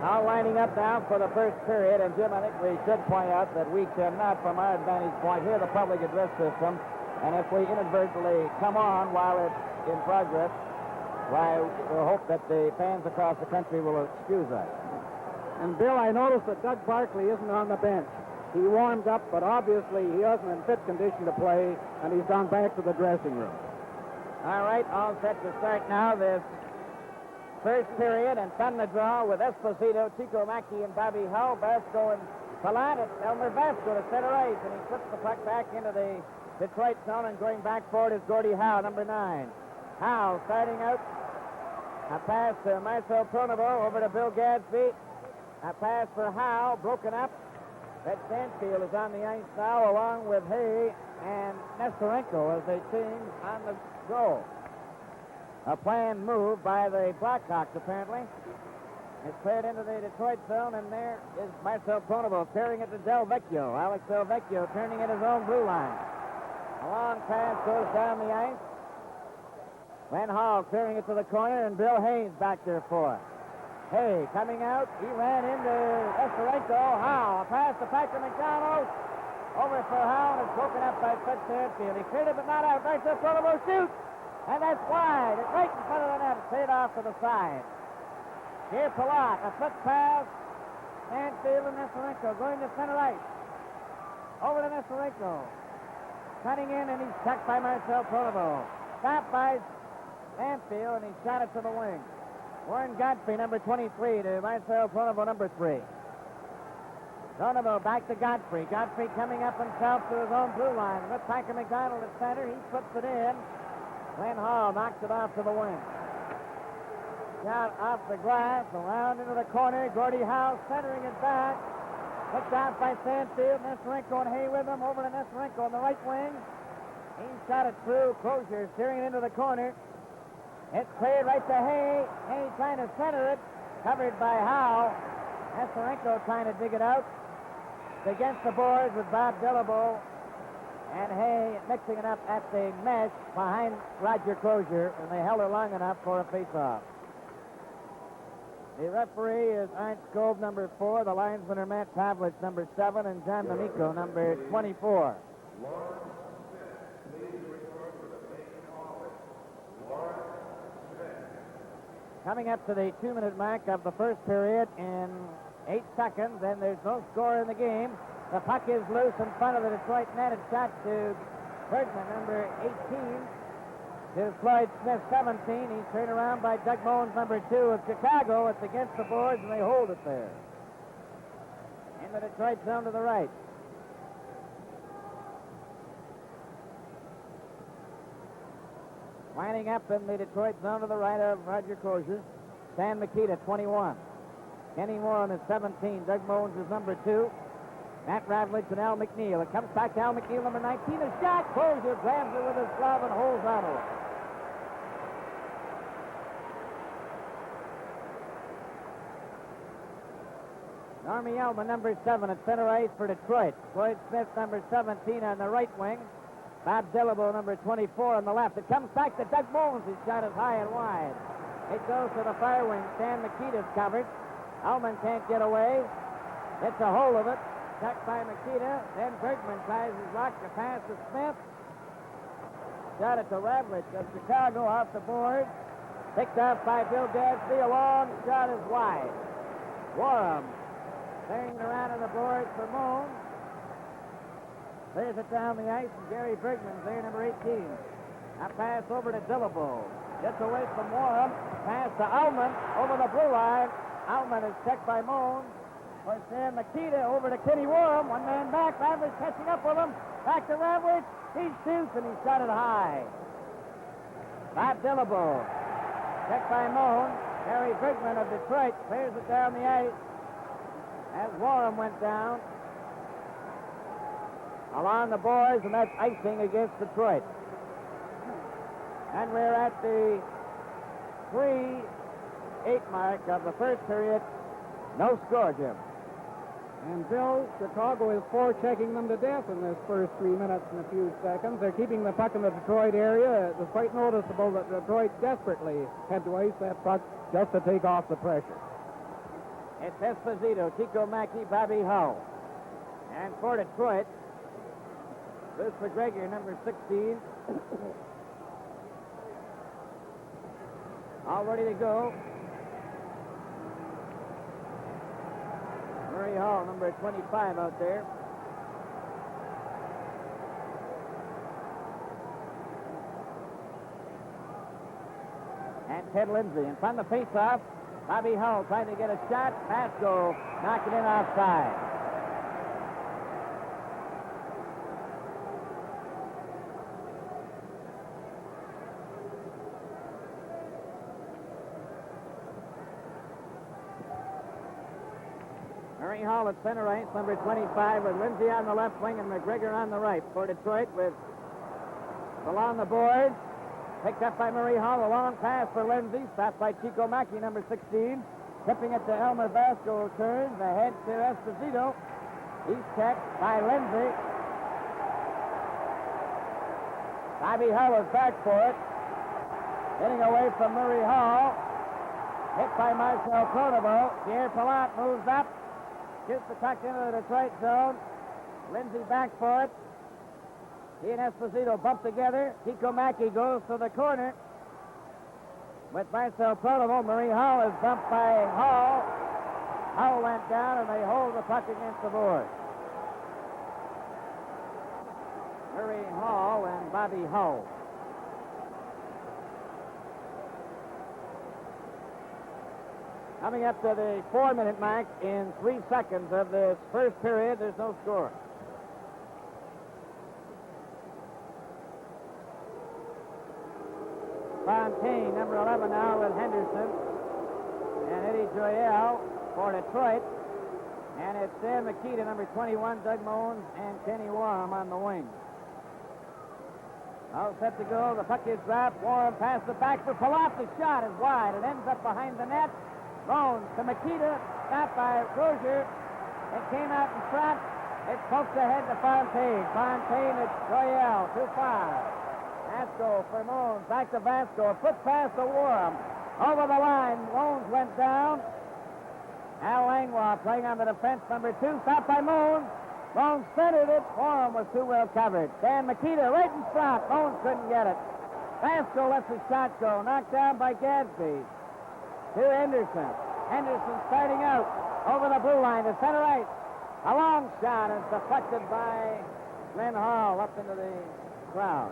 Now lining up now for the first period, and Jim, I think we should point out that we cannot, from our advantage point, hear the public address system, and if we inadvertently come on while it's in progress, why, we'll hope that the fans across the country will excuse us. And, Bill, I noticed that Doug Barkley isn't on the bench. He warmed up, but obviously he isn't in fit condition to play, and he's gone back to the dressing room. All right, all set to start now this first period, and from the draw with Esposito, Chico Mackey, and Bobby Hull. Basco and Palat. It's Elmer Basco to center ice, and he puts the puck back into the Detroit zone, and going back forward is Gordie Howe, number 9. Howe starting out. A pass to Marcel Pronovo over to Bill Gadsby. A pass for Howe, broken up. Red Stanfield is on the ice now, along with Hay and Nestorenko as they change on the goal. A planned move by the Blackhawks, apparently. It's cleared into the Detroit zone, and there is Marcel Pronovo carrying it to Del Vecchio. Alex Del Vecchio turning at his own blue line. A long pass goes down the ice. Glenn Hall clearing it to the corner, and Bill Hayes back there for it. Hay coming out. He ran into Nestorenko. Howe. A pass to Patrick McDonald. Over for Howe, and it's broken up by Fred Stanfield. He cleared it, but not out. Marcel Pronovo shoots. And that's wide. It's right in front of the net. It's paid off to the side. Here, Palat. A foot pass. Stanfield and Nestorenko going to center ice. Over to Nestorenko. Cutting in, and he's checked by Marcel Pronovo. Stopped by Stanfield, and he shot it to the wing. Warren Godfrey, number 23, to Marcel Pronovo, number 3. Pronovo back to Godfrey. Godfrey coming up himself to his own blue line. With Packer McDonald at center, he puts it in. Glenn Hall knocks it off to the wing. Shot off the glass, around into the corner. Gordie Howe centering it back. Picked off by Stanfield. Nestorenko and Hay with him. Over to Nestorenko on the right wing. He shot it through. Crozier steering it into the corner. It's cleared right to Hay. Hay trying to center it. Covered by Howe. Nestorenko trying to dig it out. It's against the boards with Bob Dillabo and Hay mixing it up at the mesh behind Roger Crozier, and they held it long enough for a face-off. The referee is Arndt Skove, number 4. The linesmen are Matt Pavlich, number 7, and John D'Amico, number 24. Coming up to the 2-minute mark of the first period in 8 seconds, and there's no score in the game. The puck is loose in front of the Detroit net. It's shot to Bergman, number 18, to Floyd Smith, 17. He's turned around by Doug Moens, number 2 of Chicago. It's against the boards, and they hold it there. In the Detroit zone to the right. Lining up in the Detroit zone to the right of Roger Crozier. Stan Mikita, 21. Kenny Warren is 17. Doug Moens is number 2. Matt Ravlich and Al McNeil. It comes back to Al McNeil, number 19. A shot. Crozier grabs it with his glove and holds on to it. Normie Elman, number 7, at center ice for Detroit. Floyd Smith, number 17, on the right wing. Bob Dillabo, number 24, on the left. It comes back to Doug Moens. His shot is high and wide. It goes to the far wing. Stan Mikita's covered. Elman can't get away. Gets a hold of it. Checked by Mikita. Then Bergman tries his luck to pass to Smith. Shot it to Ravlich of Chicago off the board. Picked up by Bill Gadsby. A long shot is wide. Warham clearing around on the board for Moens. Clears it down the ice, and Gary Bergman's there, number 18. A pass over to Dillabo. Gets away from Warham. Pass to Allman over the blue line. Allman is checked by Moens. For Stan Mikita over to Kenny Warham. One man back. Ravlich catching up with him. Back to Ravlich. He shoots, and he shot it high. Bob Dillabo. Checked by Moens. Gary Bergman of Detroit clears it down the ice as Warham went down along the boards, and that's icing against Detroit. And we're at the 3-8 mark of the first period. No score, Jim. And, Bill, Chicago is forechecking them to death in this first 3 minutes and a few seconds. They're keeping the puck in the Detroit area. It was quite noticeable that Detroit desperately had to ice that puck just to take off the pressure. It's Esposito, Tico Mackey, Bobby Hull. And for Detroit, Bruce McGregor, number 16. All ready to go. Murray Hall, number 25 out there. And Ted Lindsay. And from the face-off, Bobby Hull trying to get a shot. Vasco knocking in offside. Murray Hall at center ice, number 25, with Lindsay on the left wing and McGregor on the right for Detroit, with along the boards. Picked up by Murray Hall, a long pass for Lindsay, stopped by Chico Mackey, number 16. Tipping it to Elmer Vasco, turns ahead to Esposito. He's checked by Lindsay. Bobby Hull is back for it. Getting away from Murray Hall. Hit by Marcel Pronovo. Pierre Palat moves up. Shoots the puck into the Detroit zone. Lindsay back for it. He and Esposito bump together. Tico Mackey goes to the corner. With Marcel Pronovo, Murray Hall is bumped by Hall. Hull went down, and they hold the puck against the board. Murray Hall and Bobby Hull. Coming up to the 4-minute mark in 3 seconds of this first period, there's no score. Fontaine, number 11 now with Henderson. And Eddie Joyelle for Detroit. And it's Sam Makita, number 21, Doug Moens, and Kenny Warham on the wing. All set to go. The puck is dropped. Warham passes it back for Palat. The shot is wide. It ends up behind the net. Moens to Makita. Stopped by Rozier. It came out in front. It pokes ahead to Fontaine. Fontaine to Joyelle. Too far. Vasco for Moens. Back to Vasco. A foot pass to Warham. Over the line. Moens went down. Al Langlois playing on the defense, number 2. Stopped by Moens. Moens centered it. Warham was too well covered. Dan Makita right in front. Moens couldn't get it. Vasco lets the shot go. Knocked down by Gadsby. To Henderson. Henderson starting out over the blue line to center ice. A long shot is deflected by Glenn Hall up into the crowd.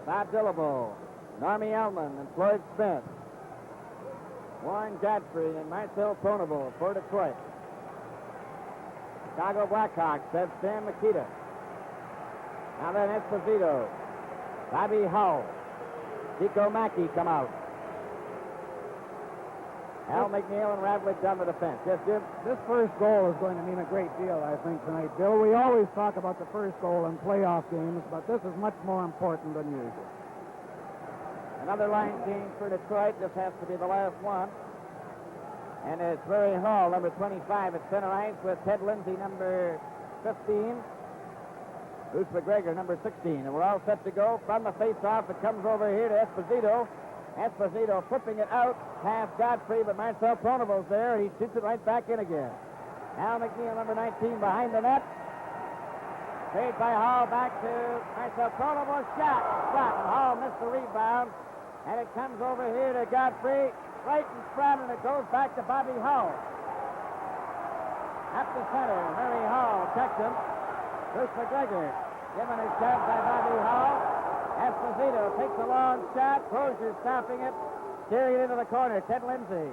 Bob Dillable, Normie Ellman, and Floyd Smith. Warren Godfrey and Marcel Pronovo for Detroit. Chicago Blackhawks, that's Sam Makita. Now then Esposito, Bobby Hull, Tico Mackey come out. Al McNeil and Ravlich on the defense. Yes, Jim? This first goal is going to mean a great deal, I think, tonight, Bill. We always talk about the first goal in playoff games, but this is much more important than usual. Another line change for Detroit. This has to be the last one. And it's Murray Hall, number 25 at center ice, with Ted Lindsay, number 15. Bruce McGregor, number 16. And we're all set to go. From the face-off, it comes over here to Esposito. Esposito flipping it out past Godfrey, but Marcel Pronovo's there. He shoots it right back in again. Al McNeil, number 19, behind the net. Paid by Hall back to Marcel Pronovo. Shot. Shot. And Hall missed the rebound. And it comes over here to Godfrey. Right in front, and it goes back to Bobby Hull. Up the center, Murray Hall checks him. Bruce McGregor given a shot by Bobby Hull. Esposito takes a long shot. Crozier stopping it, steering it into the corner. Ted Lindsay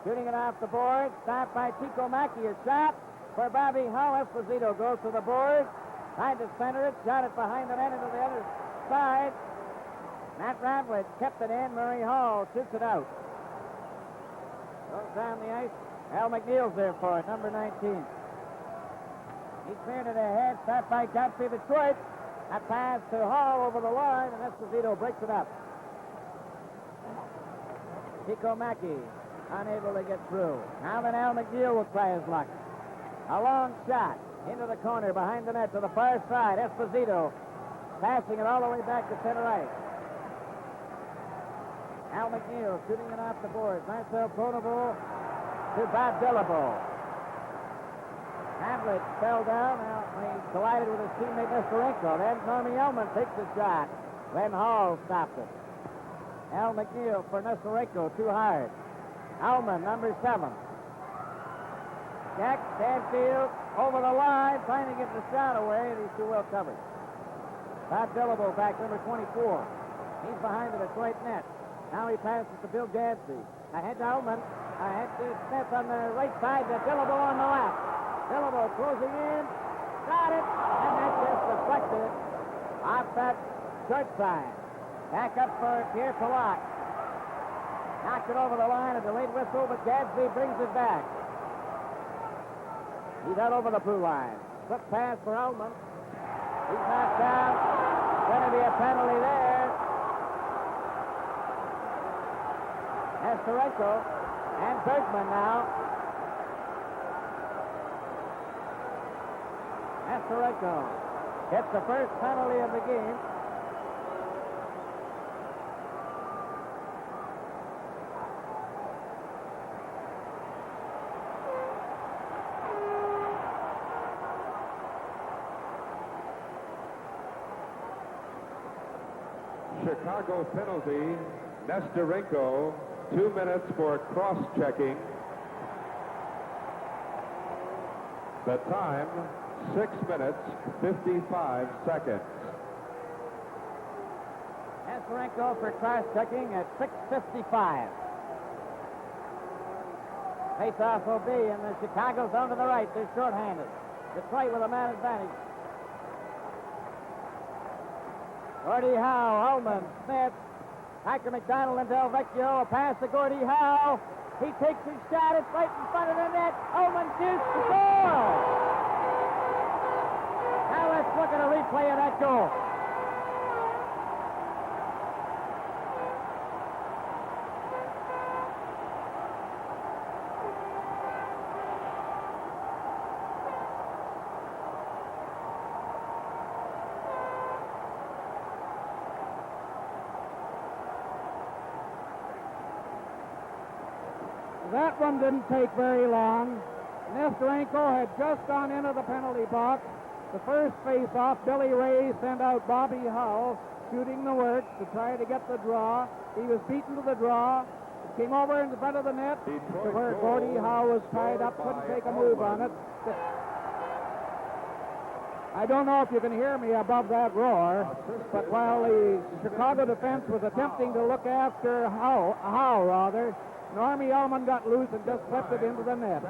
shooting it off the board. Stopped by Tico Mackey. A shot for Bobby Hull. Esposito goes to the board. Tried to center it. Shot it behind the net into the other side. Matt Ravlich kept it in. Murray Hall shoots it out. Goes down the ice. Al McNeil's there for it, number 19. He cleared it ahead. Stopped by Godfrey Detroit. A pass to Hall over the line, and Esposito breaks it up. Tico Mackey unable to get through. Now then Al McNeil will try his luck. A long shot. Into the corner, behind the net, to the far side. Esposito passing it all the way back to center ice. Al McNeil shooting it off the boards. Marcel Pronovo to Bob Dillabo. Hamlet fell down. Now he collided with his teammate Nestorenko. Then Normie Ullman takes the shot. Glenn Hall stopped it. Al McNeil for Nestorenko, too hard. Ullman, number 7. Jack Stanfield over the line, trying to get the shot away, and he's too well covered. Bob Dillabo back, number 24. He's behind the Detroit net. Now he passes to Bill Gadsby. Ahead to Ullman. Ahead to Smith on the right side, to Dillabo on the left. Dillabo closing in. Got it. And that just deflected off that short side. Back up for Pierre Palat. Knocked it over the line, a delayed whistle, but Gadsby brings it back. He's out over the blue line. Quick pass for Ullman. He's knocked down. Going to be a penalty there. Nestorenko and Bergman now. Nestorenko gets the first penalty of the game. Chicago penalty. Nestorenko, 2 minutes for cross-checking. The time, 6 minutes, 55 seconds. Nestorenko for cross-checking at 6:55. Face-off will be in the Chicago zone to the right. They're short-handed. Detroit with a man advantage. Gordie Howe, Ullman, Smith, Hiker McDonald and Del Vecchio. A pass to Gordie Howe. He takes his shot. It's right in front of the net. Ullman shoots the goal. Now let's look at a replay of that goal. That one didn't take very long. Nestorenko had just gone into the penalty box. The first face-off, Billy Ray sent out Bobby Hull, shooting the works to try to get the draw. He was beaten to the draw. It came over in front of the net to where Gordie Howe was tied up, couldn't take a move on it. I don't know if you can hear me above that roar, but while the Chicago defense was attempting to look after Howe, Normie Ullman got loose and just slipped it into the net.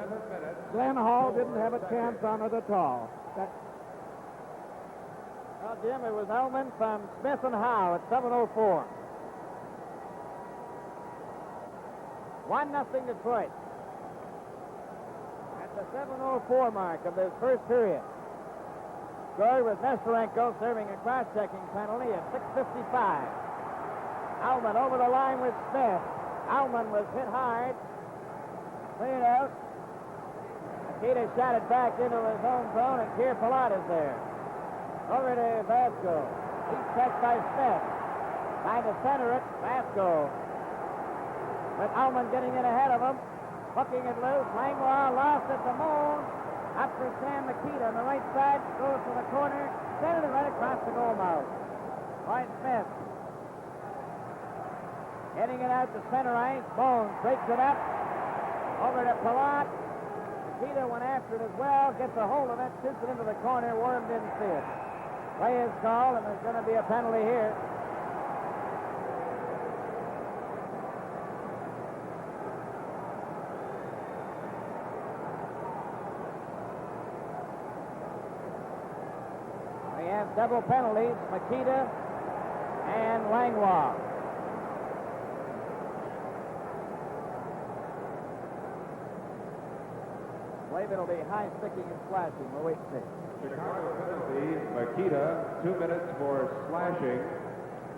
Glenn Hall didn't have a chance on it at all. Well, Jim, it was Ullman from Smith and Howe at 7:04. 1-0 Detroit. At the 7:04 mark of this first period. Score with Nestorenko serving a cross-checking penalty at 6:55. Ullman over the line with Smith. Ullman was hit hard. Cleared out. Akita shot it back into his own zone, and Pierre Palat is there. Over to Vasco. He's checked by Smith. Trying to center it. Vasco. With Ullman getting in ahead of him. Hooking it loose. Langlois lost at the moon. Up for Sam Makita on the right side. Goes to the corner. Centered it right across the goal mouth. Lloyd Smith. Getting it out to center ice. Bones breaks it up. Over to Palat. Makita went after it as well. Gets a hold of it. Shoots it into the corner. Worm didn't see it. Play is called, and there's going to be a penalty here. We have double penalties, Makita and Langlois. I believe it'll be high sticking and slashing. We'll wait and see. Chicago penalty, Makita, 2 minutes for slashing.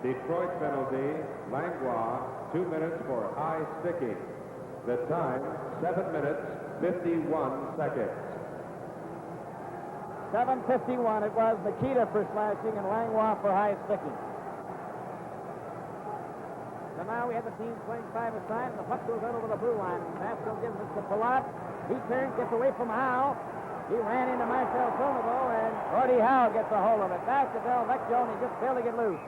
Detroit penalty, Langlois, 2 minutes for high sticking. The time, 7 minutes, 51 seconds. 7:51 it was. Nikita for slashing and Langlois for high sticking. So now we have the teams playing 5-a-side, and the puck goes out over the blue line. Vasco gives it to Palat. He turns, gets away from Howe. He ran into Marcel Pronovo, and Gordie Howe gets a hold of it. Back to Del Vecchio, and he just barely get loose.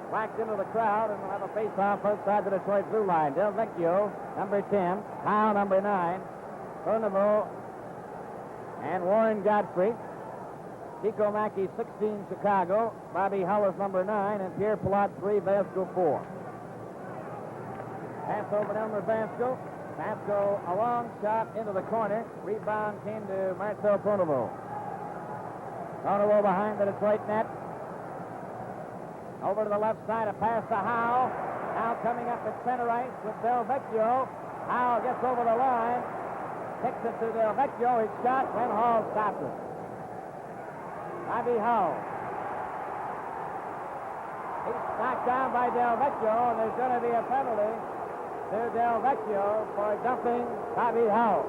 Whacked into the crowd, and we'll have a face-off outside the Detroit blue line. Del Vecchio, number 10. Howe, number 9. Pronovo and Warren Godfrey. Chico Mackey, 16, Chicago. Bobby Hull is number 9, and Pierre Palat, 3, Vasco, 4. Pass over to Elmer Vasco. Vasco, a long shot into the corner. Rebound came to Marcel Pronovo. Pronovo behind the Detroit net. Over to the left side, a pass to Howe. Now coming up at center ice with Del Vecchio. Howe gets over the line. Kicks it to Del Vecchio. His shot, when Hall stops it. Bobby Hull. He's knocked down by Del Vecchio, and there's going to be a penalty to Del Vecchio for dumping Bobby Hull.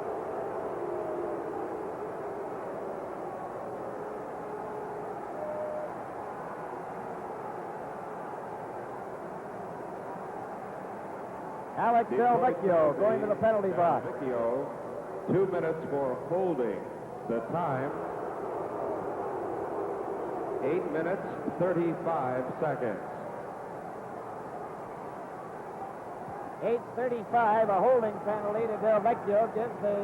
Alex Del Vecchio going to the penalty box. Del Vecchio, 2 minutes for holding. The time, 8 minutes, 35 seconds. 8:35, a holding penalty to Del Vecchio gives the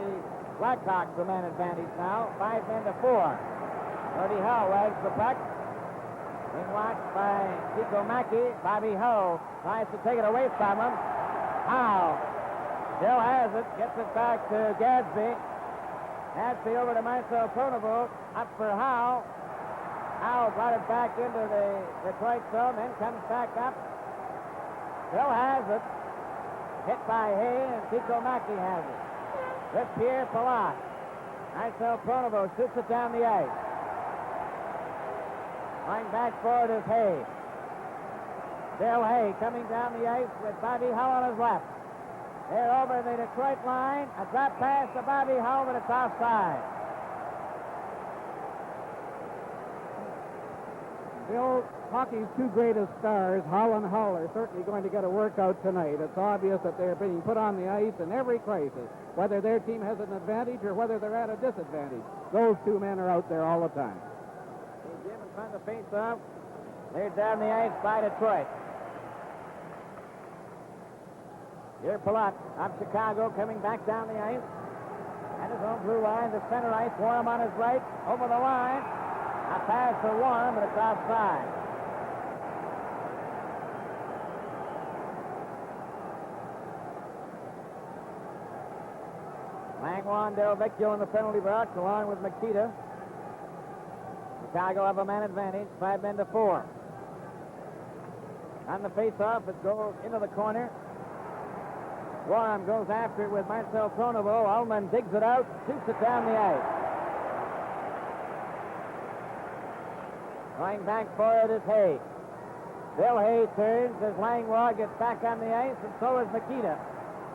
Blackhawks the man advantage now. 5 men to 4. Gordie Howe wags the puck. Being watched by Chico Mackey. Bobby Hull tries to take it away from him. Howe still has it, gets it back to Gadsby. Gadsby over to Marcel Pronovo. Up for Howe. Howe brought it back into the Detroit zone, then comes back up. Still has it. Hit by Hay, and Chico Mackey has it. With Pierre Palat. Marcel Pronovo shoots it down the ice. Going back forward is Hay. Bill Hay coming down the ice with Bobby Hull on his left. They're over the Detroit line. A drop pass to Bobby Hull, but it's offside. Bill, hockey's two greatest stars, Hull and Hull, are certainly going to get a workout tonight. It's obvious that they're being put on the ice in every crisis, whether their team has an advantage or whether they're at a disadvantage. Those two men are out there all the time. Jim in front of the face-off. They're down the ice by Detroit. Here Palat of Chicago coming back down the ice. At his own blue line, the center ice. Warren on his right. Over the line. A pass for Warren, but it's offside. Langlois and Del Vecchio in the penalty box, along with Makita. Chicago have a man advantage, 5 men to 4. On the face-off, it goes into the corner. Warren goes after it with Marcel Pronovo. Ullman digs it out, shoots it down the ice. Going back for it is Hay. Bill Hay turns as Langlois gets back on the ice, and so is Makita.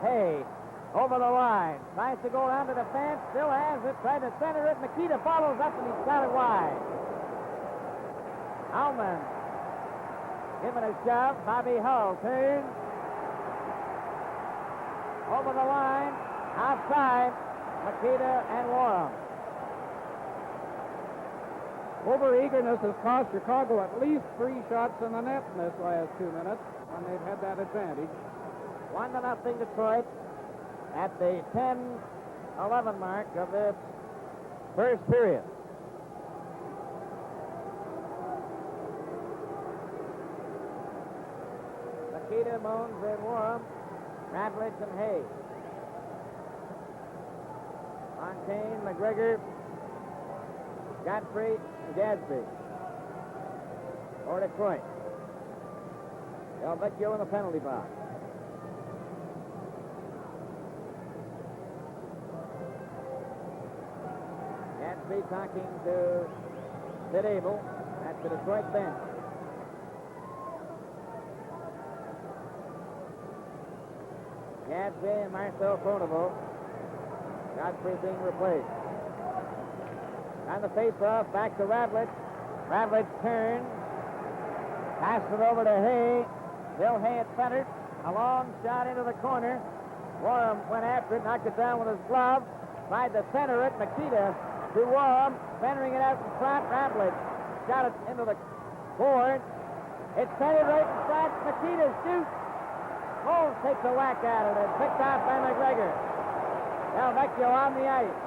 Hay over the line. Tries to go around to the fence. Still has it. Tried to center it. Makita follows up, and he's got it wide. Ullman giving a shove. Bobby Hull turns. Over the line. Outside. Makita and Warren. Over-eagerness has cost Chicago at least 3 shots in the net in this last 2 minutes, and they've had that advantage. 1-0 Detroit at the 10-11 mark of this first period. Makita, Moans, and Warren, Radlich, and Hayes. Fontaine, McGregor, Godfrey, and Gadsby. For Detroit. Del Vecchio in the penalty box. Gadsby talking to Sid Abel at the Detroit bench. Gadsby and Marcel Pronovo. Godfrey being replaced. On the face-off, back to Ravlich. Ravlich turns. Passed it over to Hay. Bill Hay at center. A long shot into the corner. Warren went after it, knocked it down with his glove. Tried to center it. Makita to Warren, centering it out in front. Ravlich shot it into the board. It's centered right in front. Makita shoots. Moles takes a whack at it and picked off by McGregor. Del Vecchio on the ice.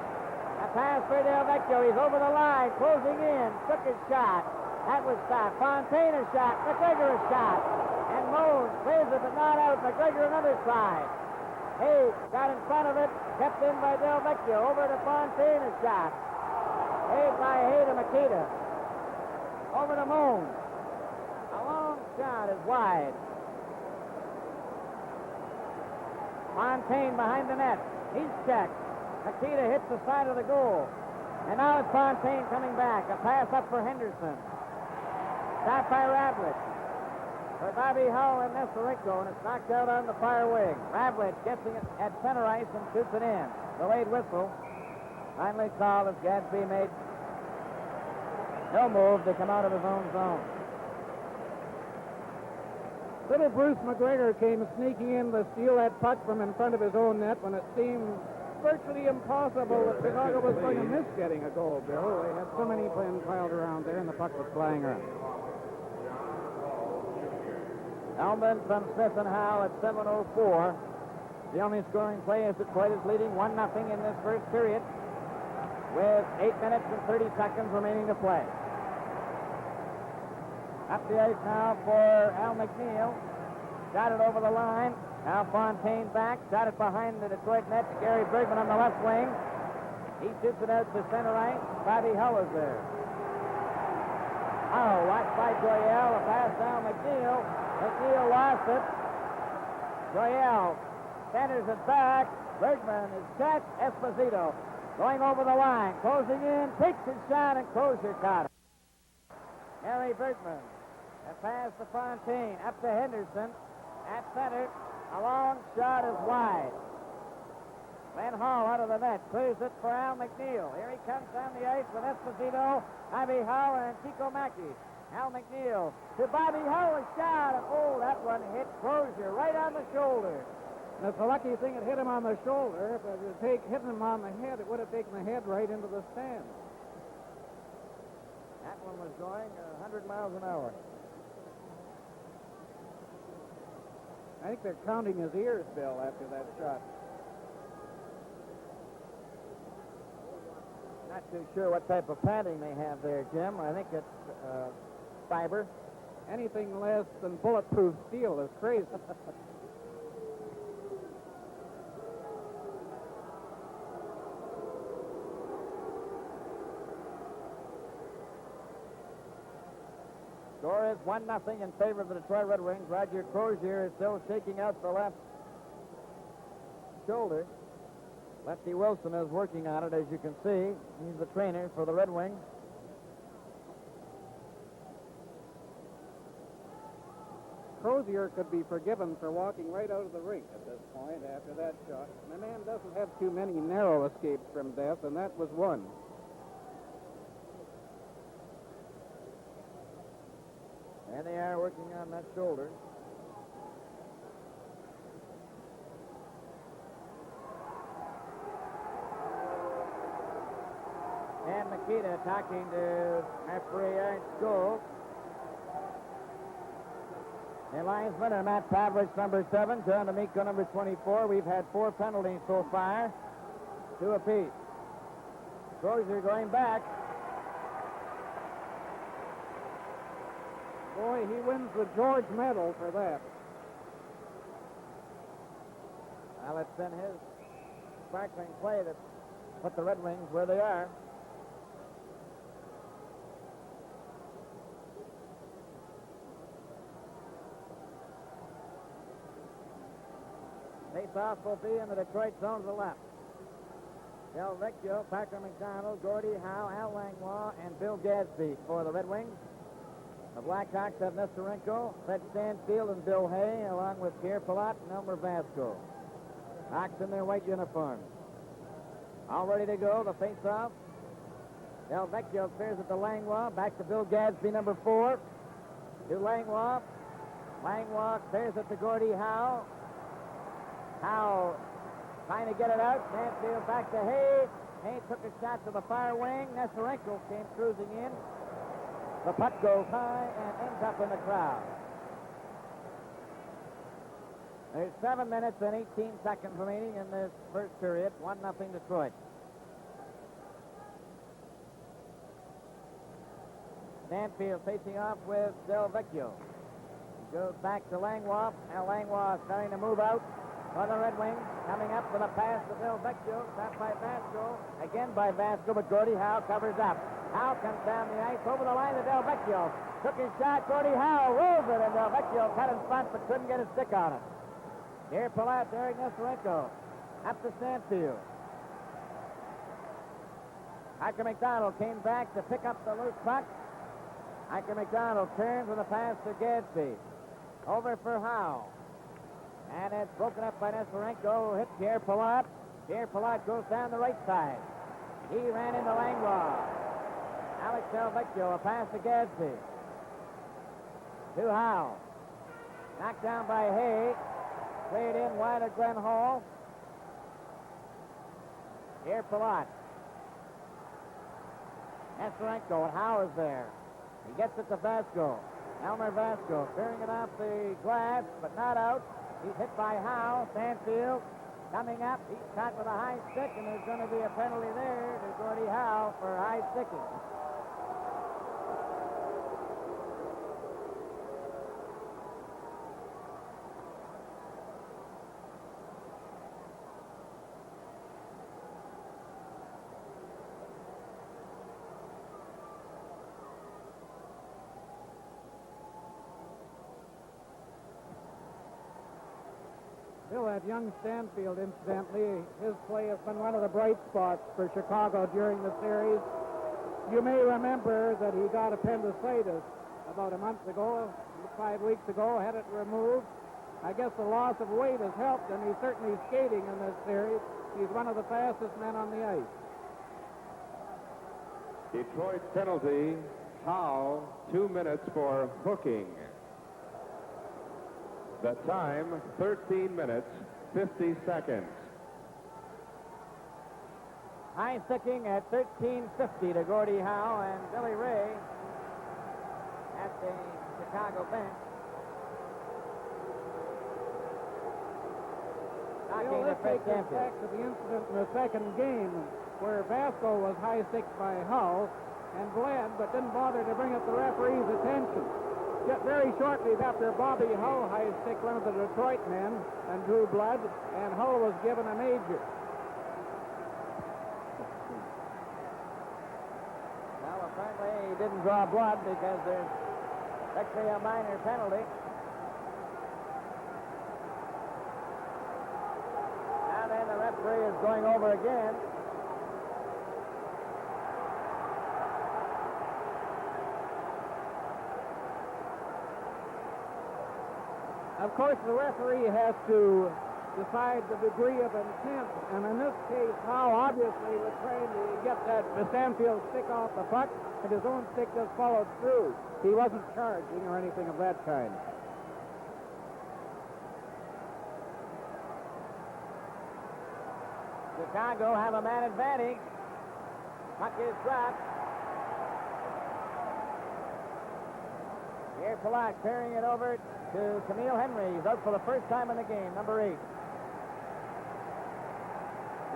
A pass for Del Vecchio. He's over the line, closing in. Took his shot. That was stopped. Fontaine a shot. McGregor a shot. And Moles clears it, but not out. McGregor another side. Hay got in front of it. Kept in by Del Vecchio. Over to Fontaine a shot. Hay by Hay to Makita. Over to Moles. A long shot is wide. Fontaine behind the net. He's checked. Makita hits the side of the goal. And now it's Fontaine coming back. A pass up for Henderson. Stopped by Ravlich. For Bobby Hull and Nestorenko, and it's knocked out on the far wing. Ravlich gets it at center ice and shoots it in. Delayed whistle. Finally called as Gadsby made no move to come out of his own zone. Little Bruce McGregor came sneaking in to steal that puck from in front of his own net when it seemed virtually impossible that Chicago was going to miss getting a goal, Bill. They had so many men piled around there, and the puck was flying around. Elman from Smith and Howe at 7:04. The only scoring play is Detroit is leading 1-0 in this first period with 8 minutes and 30 seconds remaining to play. Up the ice now for Al McNeil. Got it over the line. Now Fontaine back. Got it behind the Detroit net. Gary Bergman on the left wing. He shoots it out to center ice. Bobby Hull is there. Oh, watched by Joyelle. A pass down McNeil. McNeil lost it. Joyelle centers it back. Bergman is checked. Esposito going over the line. Closing in. Takes his shot and Crozier caught it. Gary Bergman. A pass to Fontaine. Up to Henderson. At center. A long shot is wide. Van Hall out of the net. Clears it for Al McNeil. Here he comes down the ice with Esposito, Bobby Hull, and Chico Mackey. Al McNeil to Bobby Hull. A shot. And, oh, that one hit Crozier right on the shoulder. That's a lucky thing it hit him on the shoulder. If it had hit him on the head, it would have taken the head right into the stand. That one was going 100 miles an hour. I think they're counting his ears, Bill, after that shot. Not too sure what type of padding they have there, Jim. I think it's fiber. Anything less than bulletproof steel is crazy. Score is 1-0 in favor of the Detroit Red Wings. Roger Crozier is still shaking out the left shoulder. Lefty Wilson is working on it, as you can see. He's the trainer for the Red Wings. Crozier could be forgiven for walking right out of the rink at this point after that shot. The man doesn't have too many narrow escapes from death, and that was one. And they are working on that shoulder. And Makita talking to referee Ernst Gould. The linesman and Matt Pavlich, number 7, John D'Amico, number 24. We've had 4 penalties so far, 2 apiece. Crozier going back. Boy, he wins the George Medal for that. Well, it's been his sparkling play that put the Red Wings where they are. Face-off will be in the Detroit zone to the left. Del Vecchio, Parker McDonald, Gordie Howe, Al Langlois, and Bill Gadsby for the Red Wings. The Blackhawks have Nestorenko, Fred Stanfield, and Bill Hay, along with Pierre Palat and Elmer Vasco. Hawks in their white uniforms. All ready to go, the face-off. Del Vecchio clears it to Langlois. Back to Bill Gadsby, number 4. To Langlois. Langlois clears it to Gordie Howe. Howe trying to get it out. Stanfield back to Hay. Hay took a shot to the far wing. Nestorenko came cruising in. The puck goes high and ends up in the crowd. There's 7 minutes and 18 seconds remaining in this first period. 1-0 Detroit. Stanfield facing off with Del Vecchio. He goes back to Langlois. Now Langlois starting to move out for the Red Wings. Coming up with a pass to Del Vecchio. Stopped by Vasco. Again by Vasco, but Gordie Howe covers up. Howe comes down the ice over the line to Del Vecchio. Took his shot. Gordie Howe rolls it, and Del Vecchio cut in front, but couldn't get a stick on it. Here, Palat, Derek Nestorenko. Up to Stanfield. Hiker McDonald came back to pick up the loose puck. Hiker McDonald turns with a pass to Gadsby. Over for Howe. And it's broken up by Nestorenko. Hit Pierre Palat. Pierre Palat goes down the right side. He ran into Langlois. Alex Del Vecchio, a pass to Gadsby. To Howe. Knocked down by Hay. Played in wide of Glenn Hall. Here Palat. Nestorenko, and Howe is there. He gets it to Vasco. Elmer Vasco clearing it off the glass, but not out. He's hit by Howe. Stanfield coming up. He's caught with a high stick, and there's going to be a penalty there to Gordie Howe for high sticking. Bill, that young Stanfield, incidentally, his play has been one of the bright spots for Chicago during the series. You may remember that he got appendicitis about a month ago, 5 weeks ago, had it removed. I guess the loss of weight has helped, and he's certainly skating in this series. He's one of the fastest men on the ice. Detroit penalty. Howe, 2 minutes for hooking. The time, 13 minutes, 50 seconds. High sticking at 13:50 to Gordie Howe and Billy Ray at the Chicago bench. Bill, let's take us back to the incident in the second game where Vasco was high sticked by Howe and bled, but didn't bother to bring it to the referee's attention. Just very shortly after Bobby Hull high sticked one of the Detroit men and drew blood, and Hull was given a major. Well, apparently he didn't draw blood because there's actually a minor penalty. Now then, the referee is going over again. Of course, the referee has to decide the degree of intent, and in this case, Howe obviously was trying to get the Stanfield stick off the puck, and his own stick just followed through. He wasn't charging or anything of that kind. Chicago have a man advantage. Puck is dropped. Here Palat carrying it over to Camille Henry. He's out for the first time in the game, number 8.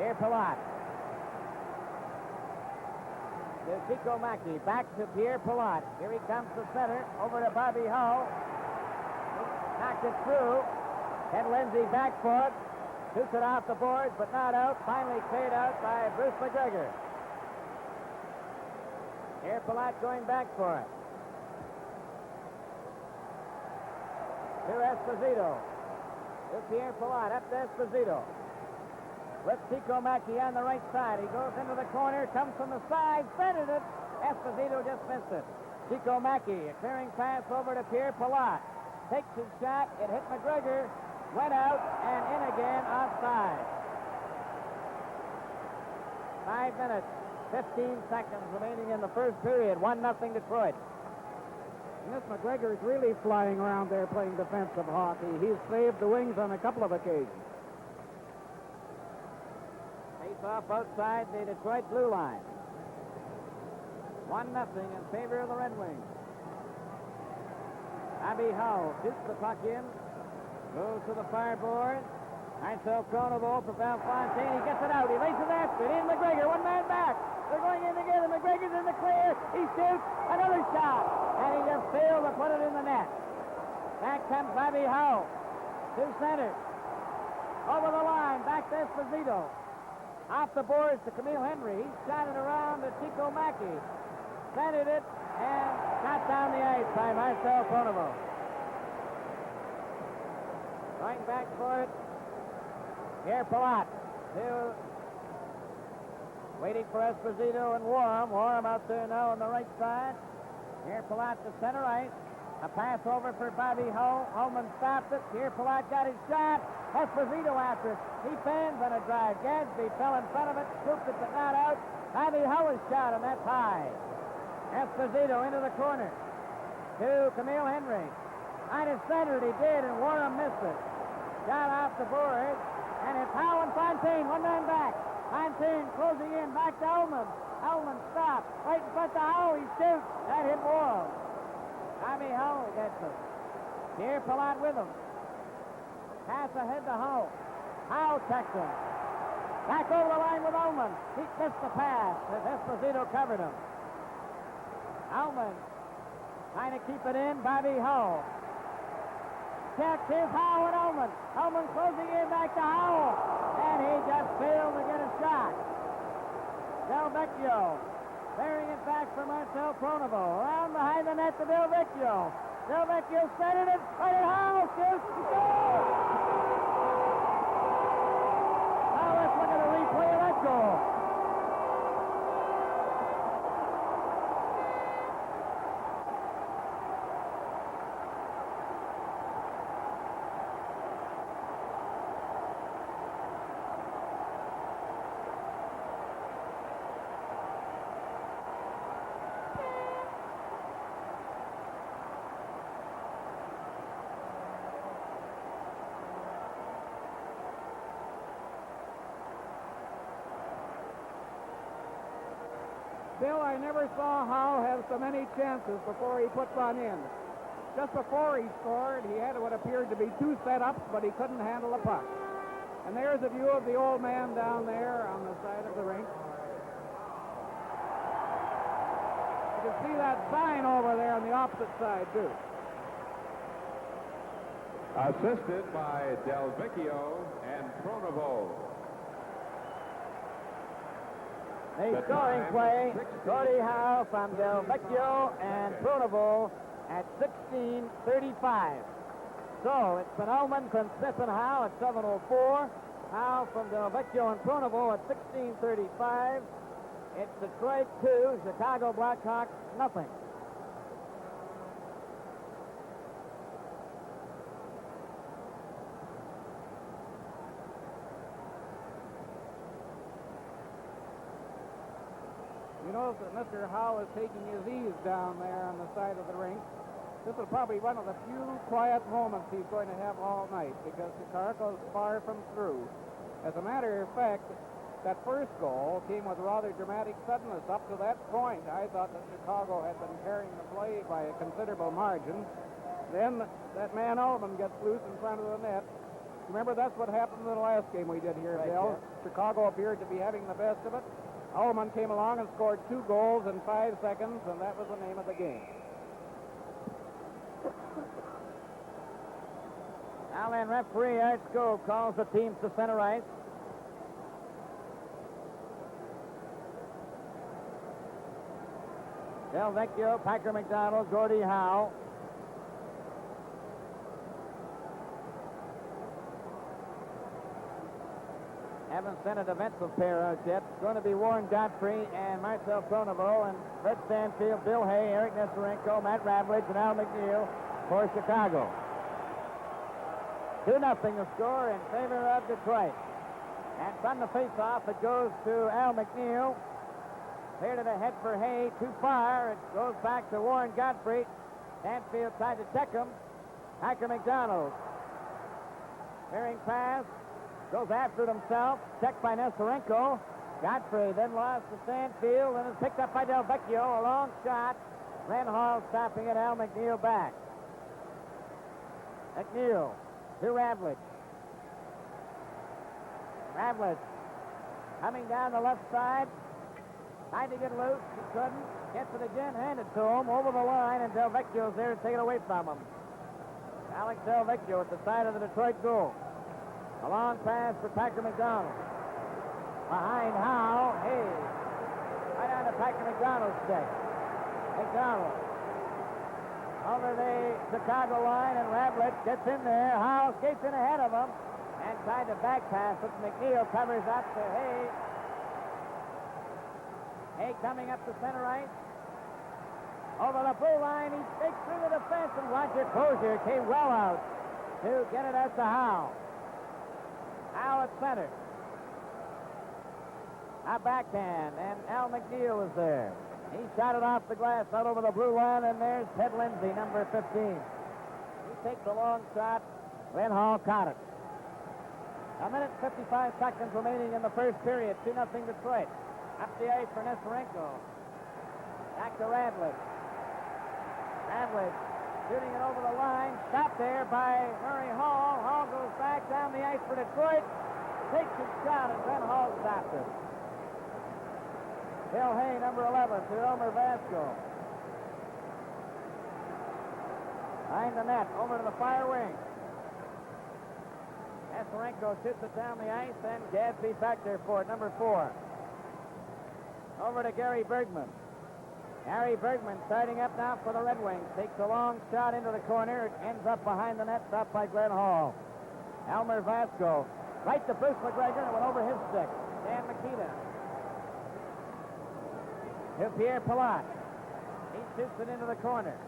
Here Palat. To Chico Mackey. Back to Pierre Palat. Here he comes to center. Over to Bobby Hull. Knocked it through. Ken Lindsay back for it. Shoots it off the boards, but not out. Finally cleared out by Bruce McGregor. Here Palat going back for it. To Esposito. To Pierre Palat. Up to Esposito. With Chico Mackey on the right side. He goes into the corner. Comes from the side. Centered it. Esposito just missed it. Chico Mackey. A clearing pass over to Pierre Palat. Takes his shot. It hit McGregor. Went out and in again offside. 5 minutes 15 seconds remaining in the first period. 1-0 Detroit. This McGregor's really flying around there playing defensive hockey. He's saved the wings on a couple of occasions. Face off outside the Detroit blue line. 1-0 in favor of the Red Wings. Bobby Hull shoots the puck in. Goes to the fireboard. Marcel Pronovo for Apr.15. He gets it out. He laces after it. In McGregor. One man back. They're going in together. McGregor's in the clear. He shoots. Another shot. And he just failed to put it in the net. Back comes Bobby Hull. To center. Over the line. Back to Esposito. Off the boards to Camille Henry. He shot it around to Chico Mackey. Centered it and shot down the ice by Marcel Pronovo. Going back for it. Here, Palat. Waiting for Esposito and Warham. Warham out there now on the right side. Here, Palat to center ice. A pass over for Bobby Hull. Ullman stopped it. Here, Palat got his shot. Esposito after it. He fans on a drive. Gadsby fell in front of it. Scooped it, but not out. Bobby Hull is shot, and that's high. Esposito into the corner. To Camille Henry. Might have centered, he did, and Warham missed it. Shot off the board. And it's Howe and Fontaine, one man back. Fontaine closing in, back to Ullman. Ullman stopped. Right in front of Howe, he shoots. That hit Warham. Bobby Hull gets it. Here, Palat with him. Pass ahead to Howe. Howe checks him. Back over the line with Ullman. He missed the pass as Esposito covered him. Ullman trying to keep it in. Bobby Hull. Check, here's Howe and Ullman. Ullman closing in back to Howe. And he just failed to get a shot. Del Vecchio bearing it back for Marcel Pronovo. Around behind the net to Del Vecchio. Del Vecchio centered it. Right at Howe. Shoots. Goal! Now let's look at a replay of that goal. Bill, I never saw Howe have so many chances before he put one in. Just before he scored, he had what appeared to be two setups, but he couldn't handle the puck. And there's a view of the old man down there on the side of the rink. You can see that sign over there on the opposite side, too. Assisted by Del Vecchio and Pronovo. The scoring play, Gordie Howe from Del Vecchio and Pronovo at 16:35. So it's been Ullman from Smith and Howe at 7:04. Howe from Del Vecchio and Pronovo at 16:35. It's Detroit 2, Chicago Blackhawks nothing. You notice that Mr. Howe is taking his ease down there on the side of the rink. This is probably one of the few quiet moments he's going to have all night because Chicago's far from through. As a matter of fact, that first goal came with rather dramatic suddenness. Up to that point, I thought that Chicago had been carrying the play by a considerable margin. Then that man Ullman gets loose in front of the net. Remember, that's what happened in the last game we did here, Right, Bill. yeah. Chicago appeared to be having the best of it. Ullman came along and scored 2 goals in 5 seconds, and that was the name of the game. Now then, referee Art Skov calls the teams to center ice. Del Vecchio, Packer McDonald, Gordie Howe. Haven't sent a defensive pair out yet. It's going to be Warren Godfrey and Marcel Pronovo and Fred Stanfield, Bill Hay, Eric Nestorenko, Matt Ravlich, and Al McNeil for Chicago. 2-0 the score in favor of Detroit. And from the face-off, it goes to Al McNeil. Cleared it ahead for Hay. Too far. It goes back to Warren Godfrey. Stanfield tried to check him. Hacker McDonald. Clearing pass. Goes after it himself. Checked by Nestorenko. Godfrey then lost to Stanfield and is picked up by Delvecchio. A long shot. Len Hall stopping it. Al McNeil back. McNeil to Ravlich. Ravlich coming down the left side. Tried to get loose. He couldn't. Gets it again. Handed to him over the line, and Delvecchio's there to take it away from him. Alex Delvecchio at the side of the Detroit goal. A long pass for Packer McDonald. Behind Howe. Hey. Right on to Packer McDonald's stick. McDonald. Over the Chicago line, and Ravlich gets in there. Howe skates in ahead of him and tried to back pass it. McNeil covers up to Hay. Hay coming up to center ice. Over the blue line, he takes through the defense, and Roger Crozier came well out to get it out to Howe. Howe at center. A backhand, and Al McNeil was there. He shot it off the glass out over the blue line, and there's Ted Lindsay, number 15. He takes a long shot. Glenn Hall caught it. A minute and 55 seconds remaining in the first period. 2-0 Detroit. Up the ice for Nestorenko. Back to Ravlich. Ravlich shooting it over the line. Stopped there by Murray Hall. Hall goes back down the ice for Detroit. Takes his shot, and Glenn Hall stopped it. Bill Hay, number 11, to Elmer Vasco. Behind the net, over to the far wing. Nestorenko shoots it down the ice, and Gadsby back there for it, number 4. Over to Gary Bergman. Gary Bergman starting up now for the Red Wings. Takes a long shot into the corner. It ends up behind the net, stopped by Glenn Hall. Elmer Vasco. Right to Bruce McGregor, and it went over his stick. Dan Makita. To Pierre Palat. He shoots it into the corner.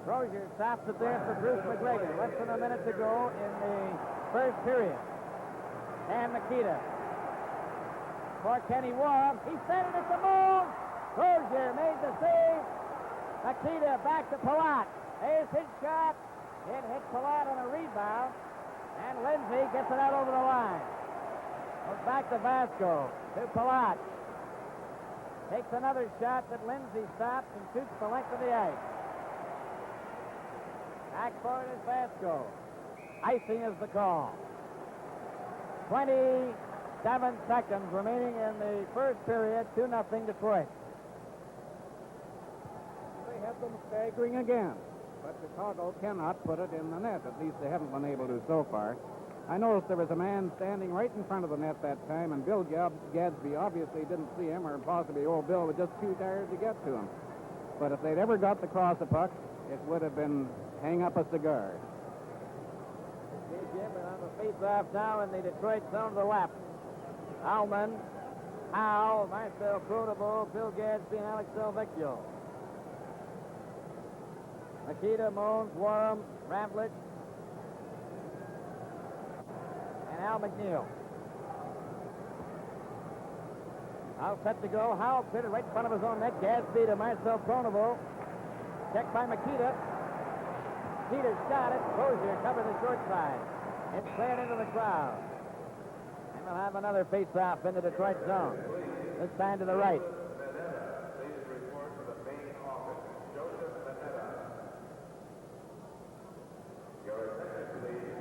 Crozier stops it there for Bruce McGregor. Less than a minute to go in the first period. Dan Makita. For Kenny Waugh. He sent it at the moon. Crozier made the save. Makita back to Palat. There's his shot. It hit Palat on a rebound. And Lindsay gets it out over the line. Goes back to Vasco. To Palat. Takes another shot that Lindsay stops and shoots the length of the ice. Back for it is Vasco. Icing is the call. 27 seconds remaining in the first period. 2-0 Detroit. They have them staggering again, but Chicago cannot put it in the net. At least they haven't been able to so far. I noticed there was a man standing right in front of the net that time, and Bill Gadsby obviously didn't see him, or possibly old Bill was just too tired to get to him. But if they'd ever got to cross the puck, it would have been hang up a cigar. Jim, and on the face-off now in the Detroit zone to the left. Alman, Howe, Marcel Cronable, Bill Gadsby, and Alex Delvecchio. Makita, Moans, Warham, Ravlich, and Al McNeil. Howe set to go. Howe cleared it right in front of his own net. Gadsby to Marcel Cronable. Checked by Makita. Makita shot it. Crozier covered the short side. It's cleared into the crowd. And we'll have another face-off in the Detroit zone. This time to the right. Your attention, please.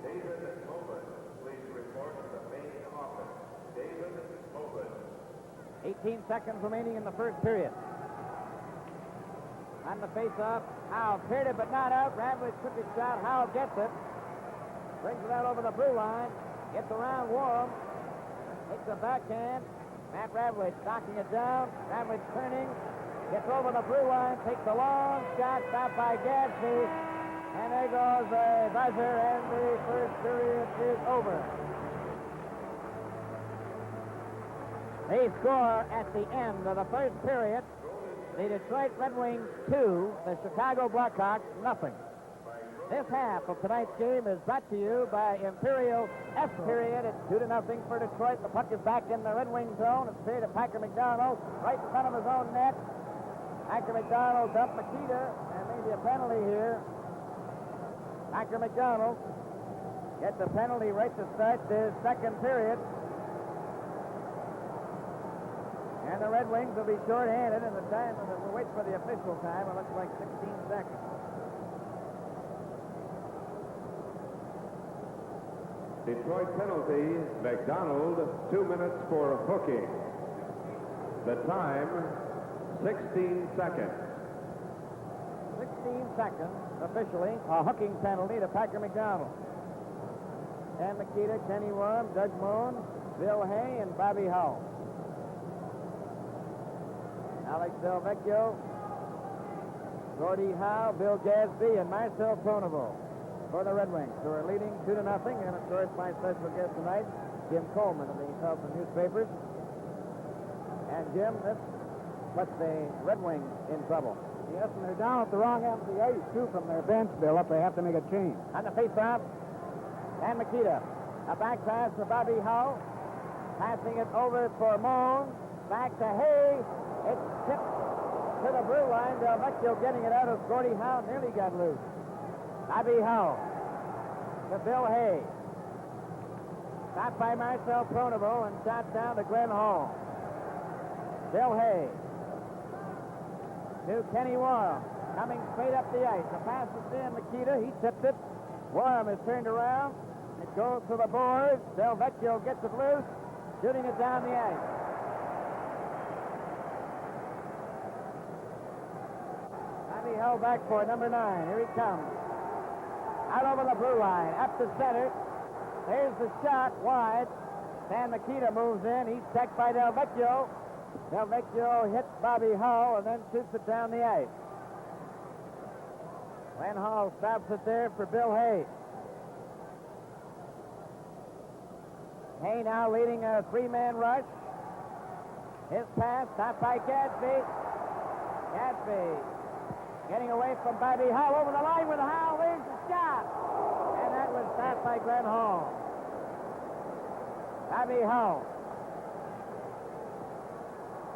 David Moblin, please report to the main office. David Moblin. 18 seconds remaining in the first period. On the face-off, Howe cleared it but not out. Ravlich took his shot. Howe gets it. Brings it out over the blue line. Gets around Warham. Takes a backhand. Matt Ravlich knocking it down. Ravlich turning. Gets over the blue line. Takes a long shot. Stopped by Gadsby. And there goes the buzzer, and the first period is over. They score at the end of the first period. The Detroit Red Wings 2, the Chicago Blackhawks 0. This half of tonight's game is brought to you by Imperial F period. It's 2-0 for Detroit. The puck is back in the Red Wing zone. It's clear to Packer McDonald right in front of his own net. Packer McDonald dumped Makita, and maybe a penalty here. Packer McDonald gets a penalty right to start the second period. And the Red Wings will be short-handed, and the time, we'll wait for the official time. It looks like 16 seconds. Detroit penalty, McDonald, 2 minutes for hooking. The time, 16 seconds. 16 seconds, officially, a hooking penalty to Packer McDonald. Dan Makita, Kenny Worm, Doug Moon, Bill Hay, and Bobby Hull. Alex Del Vecchio, Gordie Howe, Bill Gadsby, and Marcel Pronovo for the Red Wings, who are leading 2-0. And, of course, my special guest tonight, Jim Coleman of the Tulsa newspapers. And, Jim, this puts the Red Wings in trouble. Yes, and they're down at the wrong end of the ice, too, from their bench build-up. They have to make a change. On the face-off, Dan Makita. A back pass for Bobby Hull. Passing it over for Moon. Back to Hay. It's tipped to the blue line. Del Vecchio getting it out of Gordie Howe. Nearly got loose. Bobby Hull to Bill Hay. Stopped by Marcel Pronovo and shot down to Glenn Hall. Bill Hay to Kenny Warham. Coming straight up the ice. The pass is in Makita. He tipped it. Warham is turned around. It goes to the boards. Del Vecchio gets it loose. Shooting it down the ice. Bobby held back for number 9. Here he comes. Out over the blue line, up to center. There's the shot, wide. Dan Makita moves in. He's checked by Del Vecchio. Del Vecchio hits Bobby Hull and then shoots it down the ice. Glenn Hall stops it there for Bill Hay. Hay now leading a 3-man rush. His pass, stopped by Gadsby. Gadsby getting away from Bobby Hull over the line with Hull. There's the shot. And that was stopped by Glenn Hall. Bobby Hull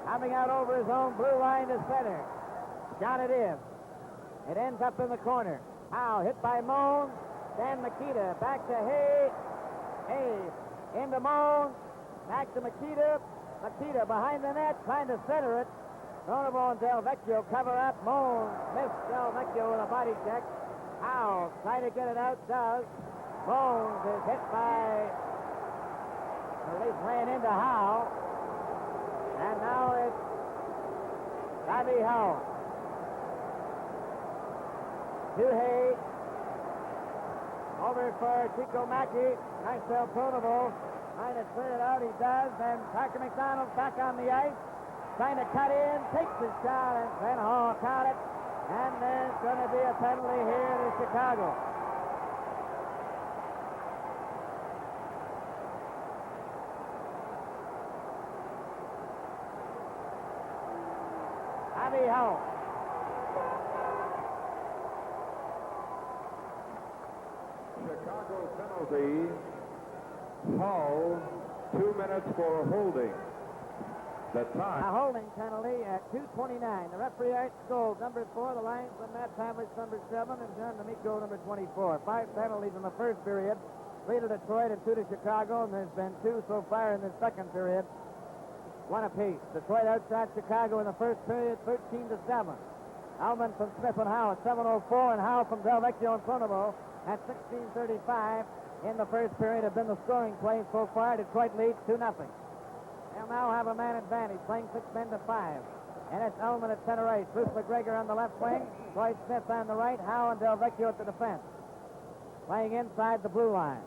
coming out over his own blue line to center. Shot it in. It ends up in the corner. Hull hit by Moon. Dan Makita back to Hay. Hay into Moon. Back to Makita. Makita behind the net trying to center it. Pronovo and Del Vecchio cover up. Moon missed Del Vecchio with a body check. Howe trying to get it out, does. Bones is hit by, or at least ran into Howe. And now it's Bobby Hull. To Hay. Over for Chico Mackey. Marcel Pronovo trying to clear it out. He does. And Packer McDonald back on the ice. Trying to cut in, takes his shot, and Glenn Hall caught it. And there's going to be a penalty here to Chicago. Bobby Hull. Chicago penalty. Hull, 2 minutes for holding. The time. A holding penalty at 2:29. The referee Art Scholes, number 4. The linesman Matt Pavlich, number 7. And John D'Amico, number 24. 5 penalties in the first period. 3 to Detroit and 2 to Chicago. And there's been 2 so far in the second period. 1 apiece. Detroit outshot Chicago in the first period, 13-7. Alman from Smith and Howe at 7:04. And Howe from Del Vecchio and Pronovo at 16:35 in the first period have been the scoring play so far. Detroit leads 2-0. They'll now have a man advantage, playing 6 men to 5. And it's Ullman at center ice. Bruce McGregor on the left wing. Floyd Smith on the right. Howe and Del Vecchio at the defense. Playing inside the blue line.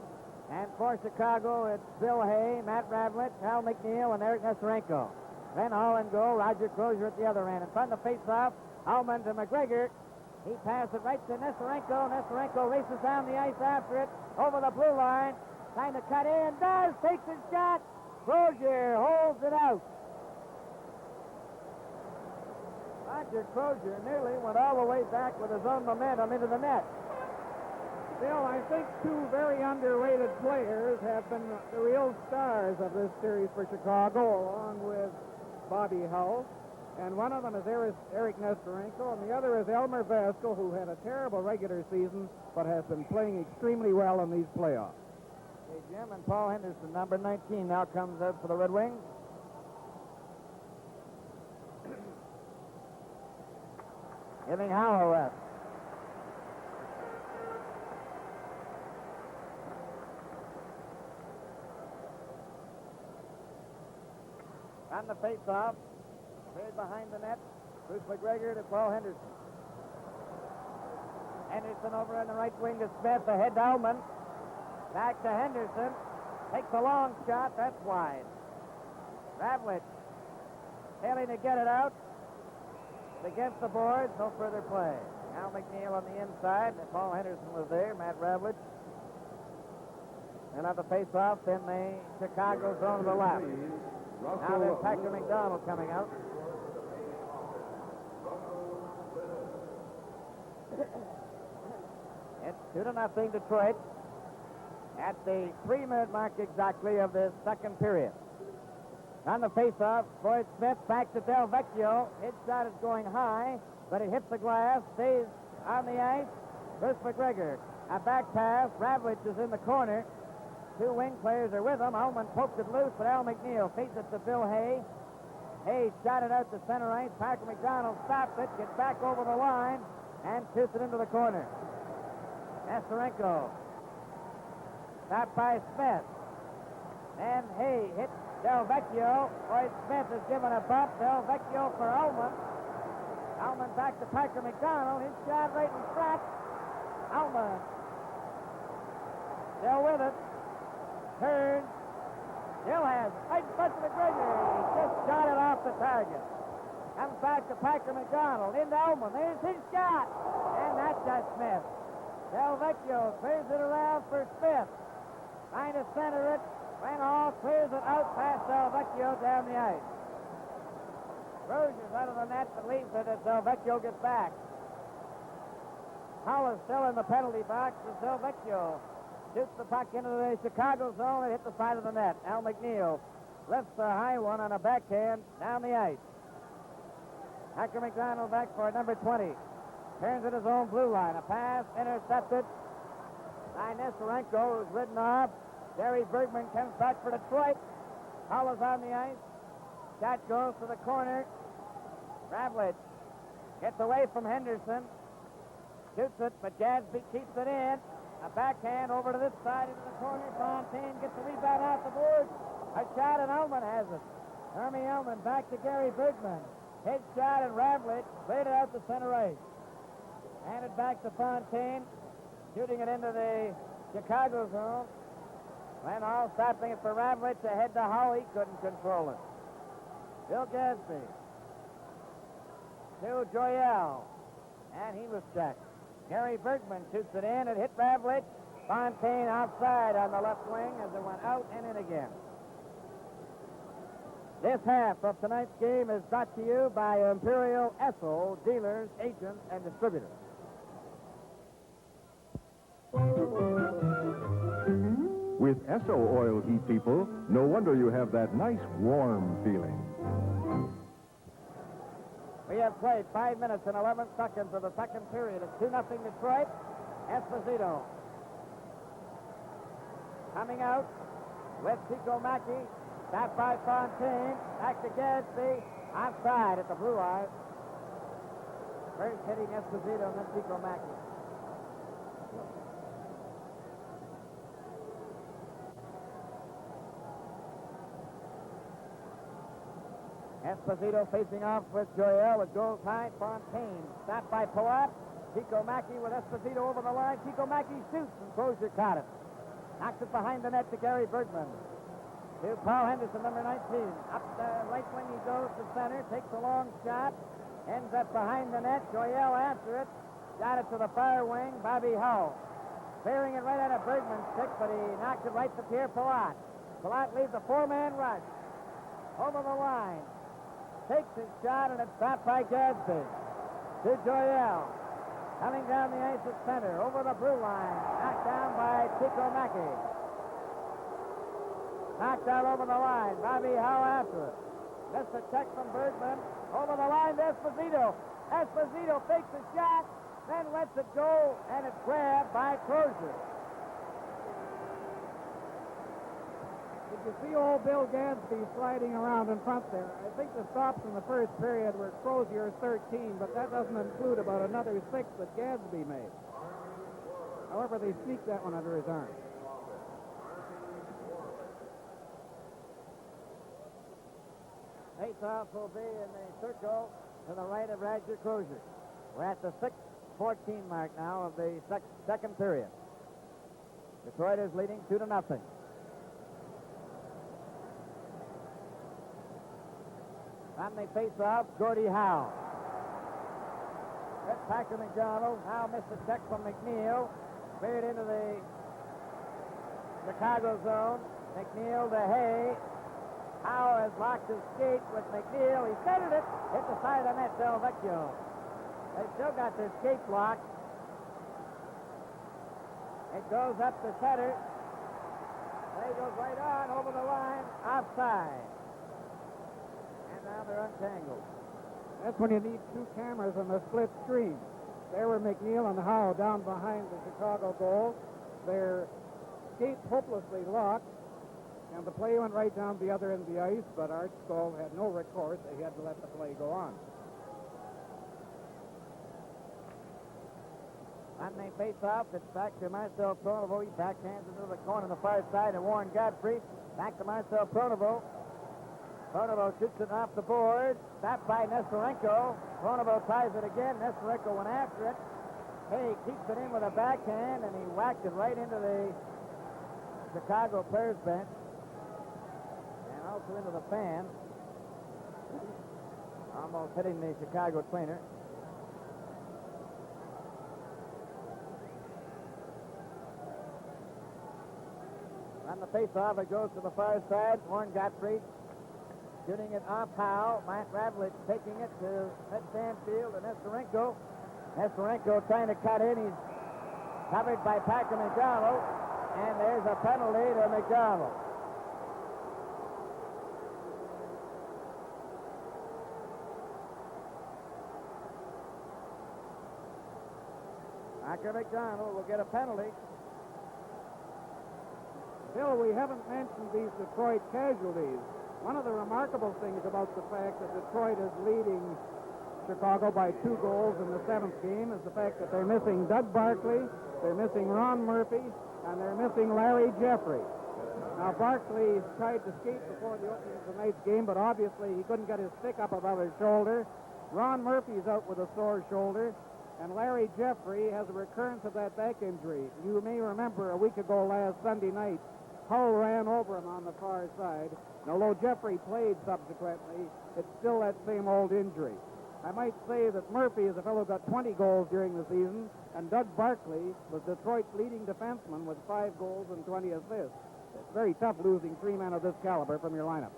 And for Chicago, it's Bill Hay, Matt Ravlich, Hal McNeil, and Eric Nestorenko. Then Hall and goal. Roger Crozier at the other end. And from the face-off, Ullman to McGregor. He passes it right to Nestorenko. Nestorenko races down the ice after it. Over the blue line. Trying to cut in. Does. Takes his shot. Crozier holds it out. Roger Crozier nearly went all the way back with his own momentum into the net. Bill, I think two very underrated players have been the real stars of this series for Chicago, along with Bobby Hull. And one of them is Eric Nestorenko, and the other is Elmer Vesco, who had a terrible regular season, but has been playing extremely well in these playoffs. Okay, Jim, and Paul Henderson, number 19, now comes out for the Red Wings. Giving Howe a rest. On the face-off, cleared behind the net, Bruce McGregor to Paul Henderson. Henderson over in the right wing to Smith, ahead to Ullman. Back to Henderson, takes a long shot, that's wide. Ravlich failing to get it out. It's against the boards, no further play. Al McNeil on the inside, and Paul Henderson was there, Matt Ravlich. And on the face-off, in the Chicago zone to the left. Now there's Packer McDonald coming out. It's 2-0 Detroit at the 3-minute mark exactly of the second period. On the face-off, Floyd Smith back to Del Vecchio. His shot is going high, but it hits the glass, stays on the ice. Bruce McGregor, a back pass. Ravlich is in the corner. Two wing players are with him. Ullman poked it loose, but Al McNeil feeds it to Bill Hay. Hay shot it out to center ice. Packer McDonald stops it, gets back over the line, and shoots it into the corner. Nestorenko. Stopped by Smith. And Hay hits Del Vecchio. Floyd Smith is given a bump. Del Vecchio for Ullman. Ullman back to Packer McDonald. His shot right in front. Ullman still with it. Turns. Still has it. Right in front of McGregor. He just shot it off the target. Comes back to Packer McDonald. Into Ullman. There's his shot. And that's just Smith. Del Vecchio clears it around for Smith. Trying to center it. Renhall clears it out past Del Vecchio down the ice. Rogers out of the net, but leaves it as Del Vecchio gets back. Hull is still in the penalty box as Del Vecchio shoots the puck into the Chicago zone and hits the side of the net. Al McNeil lifts a high one on a backhand down the ice. Packer McDonald back for number 20. Turns at his own blue line. A pass intercepted by Nestorenko, who's ridden off. Gary Bergman comes back for Detroit. Hull is on the ice. Shot goes to the corner. Ravlich gets away from Henderson. Shoots it, but Gadsby keeps it in. A backhand over to this side into the corner. Fontaine gets the rebound off the board. A shot, and Ullman has it. Hermie Ullman back to Gary Bergman. His shot, and Ravlich played it out to center ice. Handed back to Fontaine. Shooting it into the Chicago zone. Renhall stopping it for Ravlich. Ahead to Hull. He couldn't control it. Bill Gadsby to Joyelle. And he was checked. Gary Bergman shoots it in. It hit Ravlich. Fontaine outside on the left wing as it went out and in again. This half of tonight's game is brought to you by Imperial Esso dealers, agents, and distributors. With Esso oil heat, people, no wonder you have that nice warm feeling. We have played 5 minutes and 11 seconds of the second period. It's 2-0 Detroit. Esposito coming out with Chico Mackey. Stopped by Fontaine. Back to Gadsby. Outside at the blue line. First hitting Esposito and then Chico Mackey. Esposito facing off with Joyelle. It goes high. Fontaine stopped by Palat. Chico Mackey with Esposito over the line. Chico Mackey shoots and Crozier caught it. Knocks it behind the net to Gary Bergman. To Paul Henderson, number 19. Up the right wing he goes to center. Takes a long shot. Ends up behind the net. Joyelle after it. Got it to the far wing. Bobby Hull. Clearing it right out of Bergman's stick, but he knocked it right to Pierre Palat. Palat leads a four-man rush. Over the line. Takes his shot, and it's stopped by Gadsby. To Joyelle. Coming down the ice at center, over the blue line, knocked down by Chico Mackey. Knocked out over the line, Bobby Howe after it. Missed a check from Bergman, over the line to Esposito. Esposito fakes a shot, then lets it go, and it's grabbed by Crozier. Did you see old Bill Gadsby sliding around in front there? I think the stops in the first period were Crozier's 13, but that doesn't include about another 6 that Gadsby made. However, they sneaked that one under his arm. Face-off will be in the circle to the right of Roger Crozier. We're at the 6:14 mark now of the second period. Detroit is leading 2-0. On the face-off, Gordie Howe. Hit Packer McDonald. Howe missed a check from McNeil. Cleared into the Chicago zone. McNeil to Hay. Howe has locked his skate with McNeil. He centered it. Hit the side of the net, Del Vecchio. They still got their skate blocked. It goes up the center. They goes right on over the line. Offside. And now they're untangled. That's when you need 2 cameras on the split screen. There were McNeil and Howe down behind the Chicago goal. Their skates hopelessly locked. And the play went right down the other end of the ice, but Art Skoll had no recourse. They had to let the play go on. On the face-off, it's back to Marcel Pronovo. He backhands into the corner on the far side, and Warren Godfrey back to Marcel Pronovo. Pronovo shoots it off the board. Stopped by Nestorenko. Pronovo ties it again. Nestorenko went after it. Hay keeps it in with a backhand, and he whacked it right into the Chicago players' bench. Also into the fan, almost hitting the Chicago trainer. On the face-off, it goes to the far side. Warren Godfrey shooting it off Howe. Matt Ravlich taking it to Stanfield and Nestorenko. Nestorenko trying to cut in. He's covered by Packer McDonald, and there's a penalty to McDonald. Packer McDonald will get a penalty. Bill, we haven't mentioned these Detroit casualties. One of the remarkable things about the fact that Detroit is leading Chicago by 2 goals in the 7th game is the fact that they're missing Doug Barkley, they're missing Ron Murphy, and they're missing Larry Jeffrey. Now, Barkley tried to skate before the opening of tonight's game, but obviously he couldn't get his stick up above his shoulder. Ron Murphy's out with a sore shoulder. And Larry Jeffrey has a recurrence of that back injury. You may remember a week ago last Sunday night, Hull ran over him on the far side. And although Jeffrey played subsequently, it's still that same old injury. I might say that Murphy is a fellow who got 20 goals during the season, and Doug Barkley was Detroit's leading defenseman with 5 goals and 20 assists. It's very tough losing 3 men of this caliber from your lineup.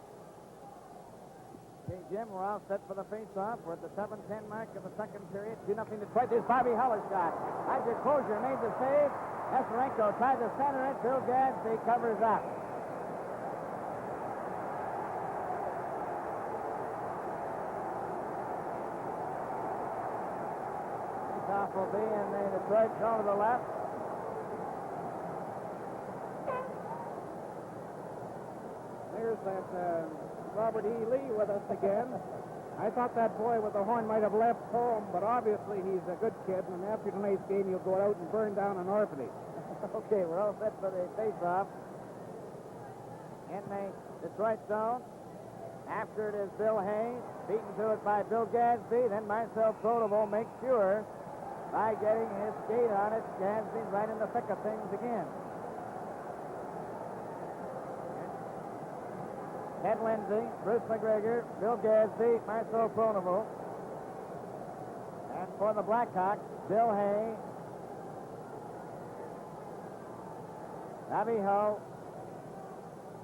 Okay, Jim, we're all set for the face-off. We're at the 7:10 mark of the second period. 2-0 Detroit. There's Bobby Huller's shot. Roger Crozier made the save. Nestorenko tried to center it. Bill Gadsby covers up. Face-off will be in the Detroit zone to the left. There's that Robert E. Lee with us again. I thought that boy with the horn might have left home, but obviously he's a good kid, and after tonight's game, he'll go out and burn down an orphanage. Okay, we're all set for the face-off. In the Detroit zone. After it is Bill Hay, beaten to it by Bill Gadsby. Then Marcel Pronovo makes sure by getting his skate on it. Gadsby's right in the thick of things again. Ted Lindsay, Bruce McGregor, Bill Gadsby, Marcel Pronovo. And for the Blackhawks, Bill Hay, Bobby Hull,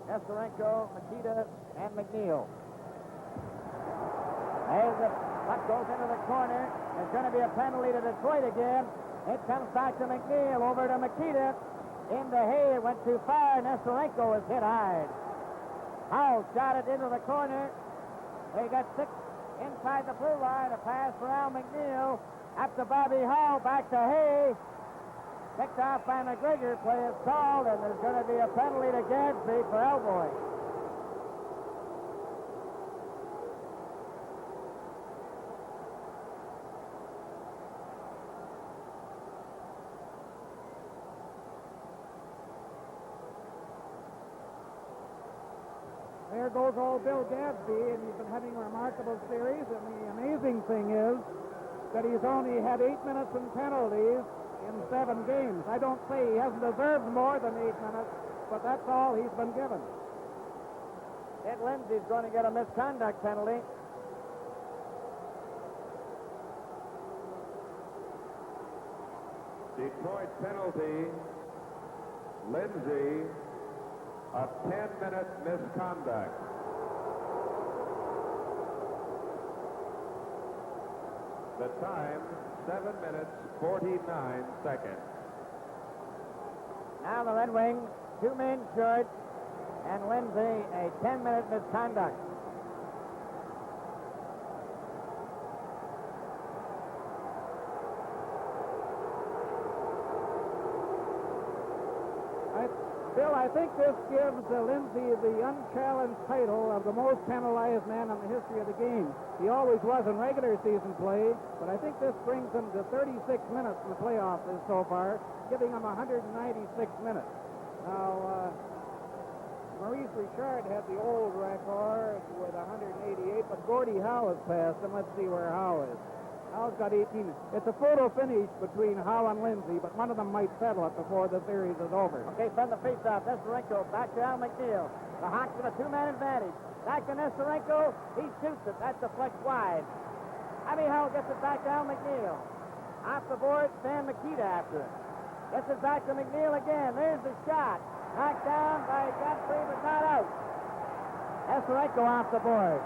Nestorenko, Makita, and McNeil. As the puck goes into the corner, there's going to be a penalty to Detroit again. It comes back to McNeil, over to Makita. Into Hay, it went too far. Nesterenko was hit hard. Howe shot it into the corner. They got 6 inside the blue line. A pass for Al McNeil. Up to Bobby Howe, back to Hay. Picked off by McGregor. Play is called, and there's going to be a penalty to Gadsby for elbowing. There goes old Bill Gadsby, and he's been having a remarkable series, and the amazing thing is that he's only had 8 minutes in penalties in 7 games. I don't say he hasn't deserved more than 8 minutes, but that's all he's been given. Ed Lindsay's going to get a misconduct penalty. Detroit penalty. Lindsay, a 10-minute misconduct. The time, 7 minutes, 49 seconds. Now the Red Wings, 2 men short, and Lindsay, a 10-minute misconduct. Bill, I think this gives Lindsay the unchallenged title of the most penalized man in the history of the game. He always was in regular season play, but I think this brings him to 36 minutes in the playoffs so far, giving him 196 minutes. Now, Maurice Richard had the old record with 188, but Gordie Howe has passed him. Let's see where Howe is. Howe's got 18. It's a photo finish between Howe and Lindsay, but one of them might settle it before the series is over. Okay, send the face-off. Nesterenko back to Al McNeil. The Hawks with a 2-man advantage. Back to Nesterenko. He shoots it. That's deflects wide. Abby Howe gets it back to Al McNeil. Off the board, Sam Makita after it. Gets it back to McNeil again. There's the shot. Knocked down by Godfrey, but not out. Nesterenko off the board.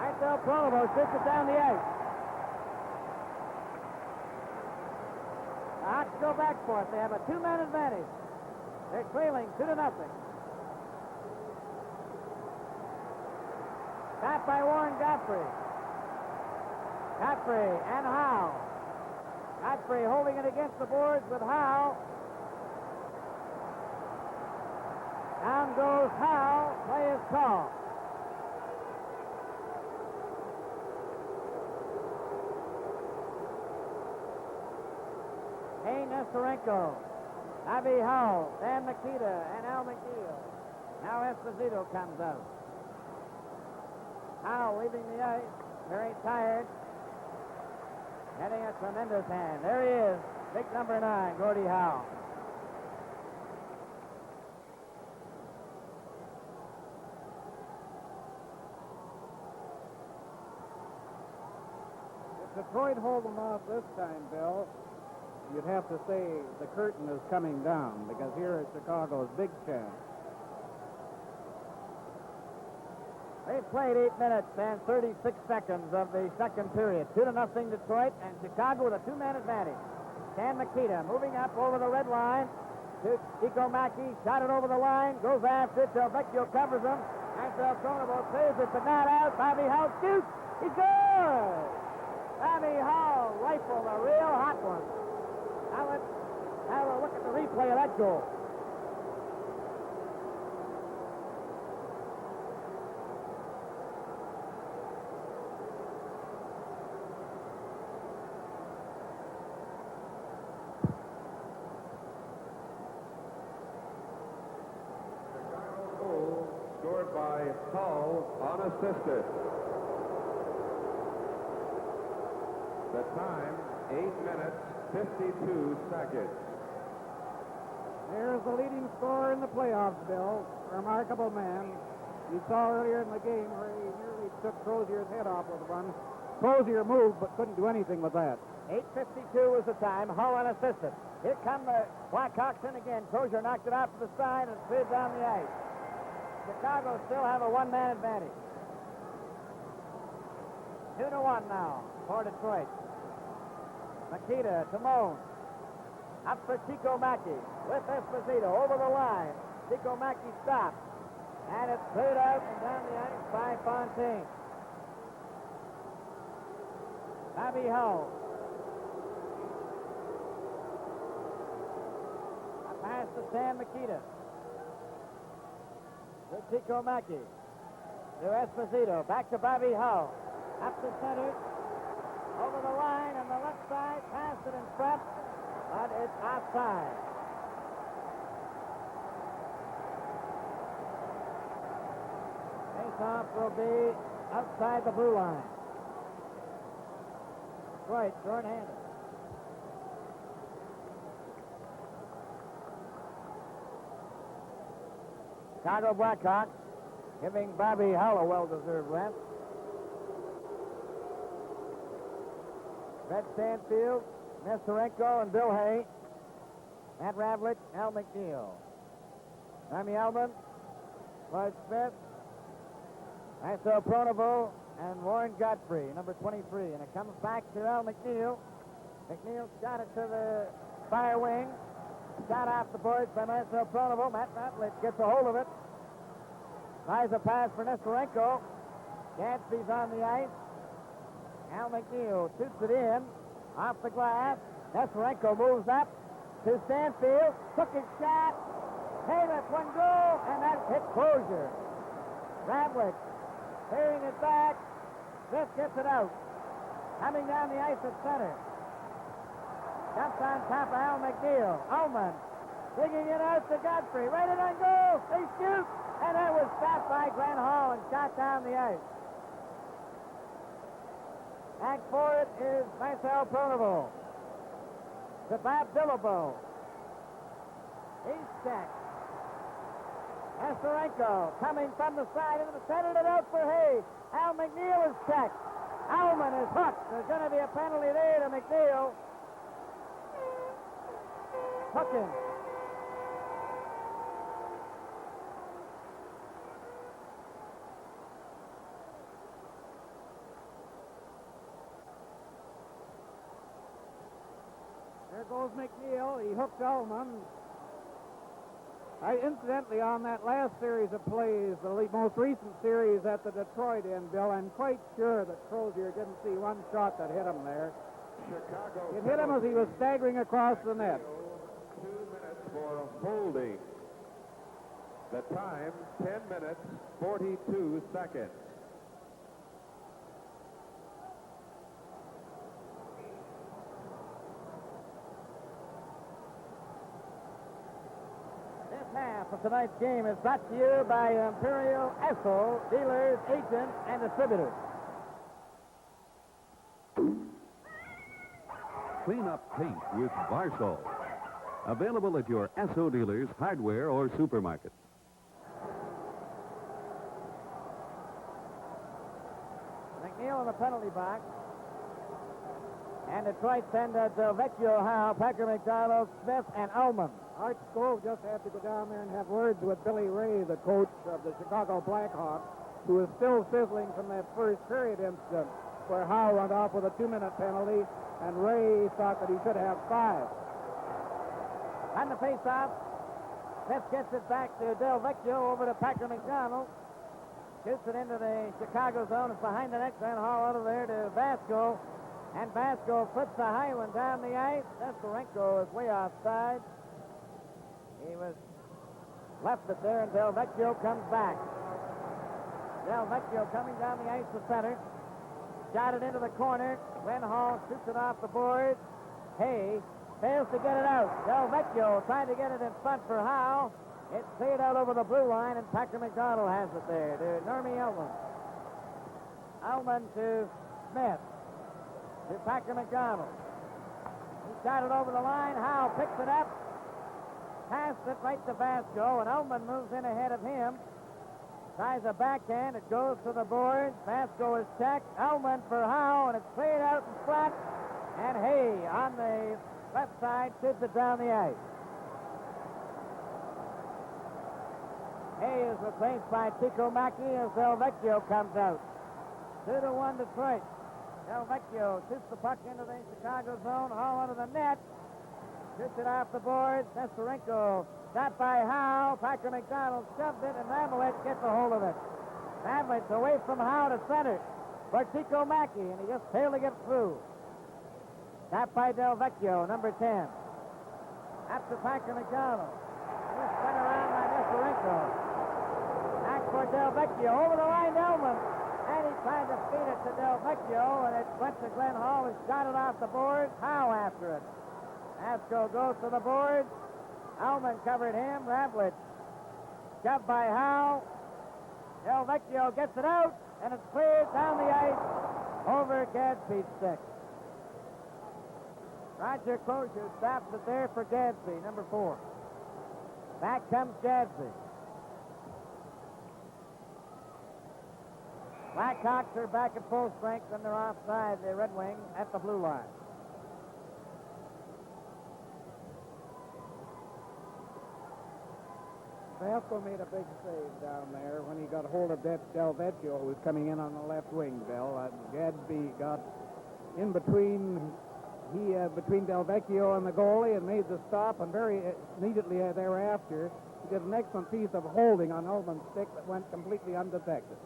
Marcel Pronovo shoots it down the ice. The Hawks go back for it. They have a 2-man advantage. They're trailing 2-0. Tap by Warren Godfrey. Godfrey and Howe. Godfrey holding it against the boards with Howe. Down goes Howe. Play is called. Hey, Nesterenko, Abby Howe, Dan Makita, and Al McNeil. Now Esposito comes out. Howe leaving the ice, very tired. Getting a tremendous hand. There he is, big number 9, Gordie Howe. If Detroit hold them off this time, Bill, you'd have to say the curtain is coming down, because here is Chicago's big chance. They've played 8 minutes and 36 seconds of the second period. 2-0 Detroit, and Chicago with a 2-man advantage. Sam Makita moving up over the red line to Chico Mackey. Shot it over the line, goes after it. Delvecchio covers him. Marcel Pronovo clears it, but not out. Bobby Howe shoots. He's good. Bobby Howe rifled a real hot one. Now let's have a look at the replay of that goal. Chicago goal scored by Hull unassisted. The time, 8 minutes, 52 seconds. There's the leading scorer in the playoffs, Bill. Remarkable man. You saw earlier in the game where he nearly took Crozier's head off with one. Crozier moved but couldn't do anything with that. 8:52 was the time. Hull unassisted. Here come the Blackhawks in again. Crozier knocked it out to the side and slid down the ice. Chicago still have a 1-man advantage. 2-1 now for Detroit. Makita to Moan. Up for Chico Mackey with Esposito over the line. Chico Mackey stops. And it's cleared out and down the ice by Fontaine. Bobby Hull. A pass to Sam Makita. To Chico Mackey. To Esposito. Back to Bobby Hull. Up to center. Over the line on the left side. Passed it in front. But it's offside. Face-off will be outside the blue line. Right, short-handed. Chicago Blackhawks giving Bobby Hull a well-deserved rest. Red Stanfield, Nestorenko, and Bill Hay. Matt Ravlich, Al McNeil. Remy Elman, Bud Smith, Marcel Pronovo, and Warren Godfrey, number 23. And it comes back to Al McNeil. McNeil shot it to the fire wing. Shot off the boards by Marcel Pronovo. Matt Ravlich gets a hold of it. Tries a pass for Nestorenko. Gadsby's on the ice. Al McNeil shoots it in. Off the glass. Nestorenko moves up to Stanfield. Took his shot. Hey, that's one goal. And that hit closure. Ravlich clearing it back. Smith gets it out. Coming down the ice at center. Jumps on top of Al McNeil. Ullman digging it out to Godfrey. Right it on goal. They shoot. And that was stopped by Glenn Hall and shot down the ice. Back for it is Marcel Pronovo. To Bob Bilabo. He's checked. Nestorenko coming from the side and centered it out for Hay. Al McNeil is checked. Ullman is hooked. There's going to be a penalty there to McNeil. Hooking. There goes McNeil. He hooked Ullman. Incidentally, on that last series of plays, the most recent series at the Detroit end, Bill, I'm quite sure that Crozier didn't see one shot that hit him there. Chicago. It hit him as he was staggering across the net. 2 minutes for holding. The time, 10 minutes, 42 seconds. Half of tonight's game is brought to you by Imperial Esso, dealers, agents, and distributors. Clean up paint with Varsol. Available at your Esso dealers, hardware, or supermarkets. McNeil in the penalty box. And Detroit send Delvecchio, Howe, Packer McDonald, Smith, and Ullman. Art Skov just had to go down there and have words with Billy Ray, the coach of the Chicago Blackhawks, who is still sizzling from that first period incident where Howe went off with a 2-minute penalty, and Ray thought that he should have 5. On the face-off, Smith gets it back to Delvecchio over to Packer McDonald. Shoots it into the Chicago zone. It's behind the net. Glenn Hall out of there to Vasco. And Vasco puts the high one down the ice. Nestorenko is way offside. He was left it there, and Delvecchio comes back. Delvecchio coming down the ice to center. Shot it into the corner. Glenn Hall shoots it off the boards. Hay fails to get it out. Delvecchio trying to get it in front for Howe. It's cleared out over the blue line, and Packer McDonald has it there to Normie Ullman. Ullman to Smith. To Packer McDonald. He shot it over the line. Howe picks it up. Passed it right to Vasco, and Ullman moves in ahead of him. Tries a backhand. It goes to the boards. Vasco is checked. Ullman for Howe, and it's cleared out in front. And Hay on the left side shoots it down the ice. Hay is replaced by Chico Mackey as Delvecchio comes out. 2-1 Detroit. Delvecchio shoots the puck into the Chicago zone. Hall under the net. Shoots it off the boards. Nestorenko stopped by Howe. Packer McDonald shoved it, and Ramowitz gets a hold of it. Ramowitz away from Howe to center for Tico Mackey, and he just failed to get through. Tapped by Delvecchio, number 10. After Packer McDonald. Just spun around by Nestorenko. Back for Delvecchio. Over the line, Elman. And he tried to feed it to Delvecchio, and it went to Glenn Hall, who shot it off the board. Howe after it. Asco goes to the board. Elman covered him. Ramowitz shoved by Howe. Delvecchio gets it out, and it's cleared down the ice over Gadsby's stick. Roger Closure stops it there for Gadsby, number 4. Back comes Gadsby. Blackhawks are back at full strength, and they're offside the Red Wings at the blue line. Vasco made a big save down there when he got hold of Delvecchio, who was coming in on the left wing, Bill. Gadsby got in between between Delvecchio and the goalie and made the stop, and very immediately thereafter, he did an excellent piece of holding on Ullman's stick that went completely undetected.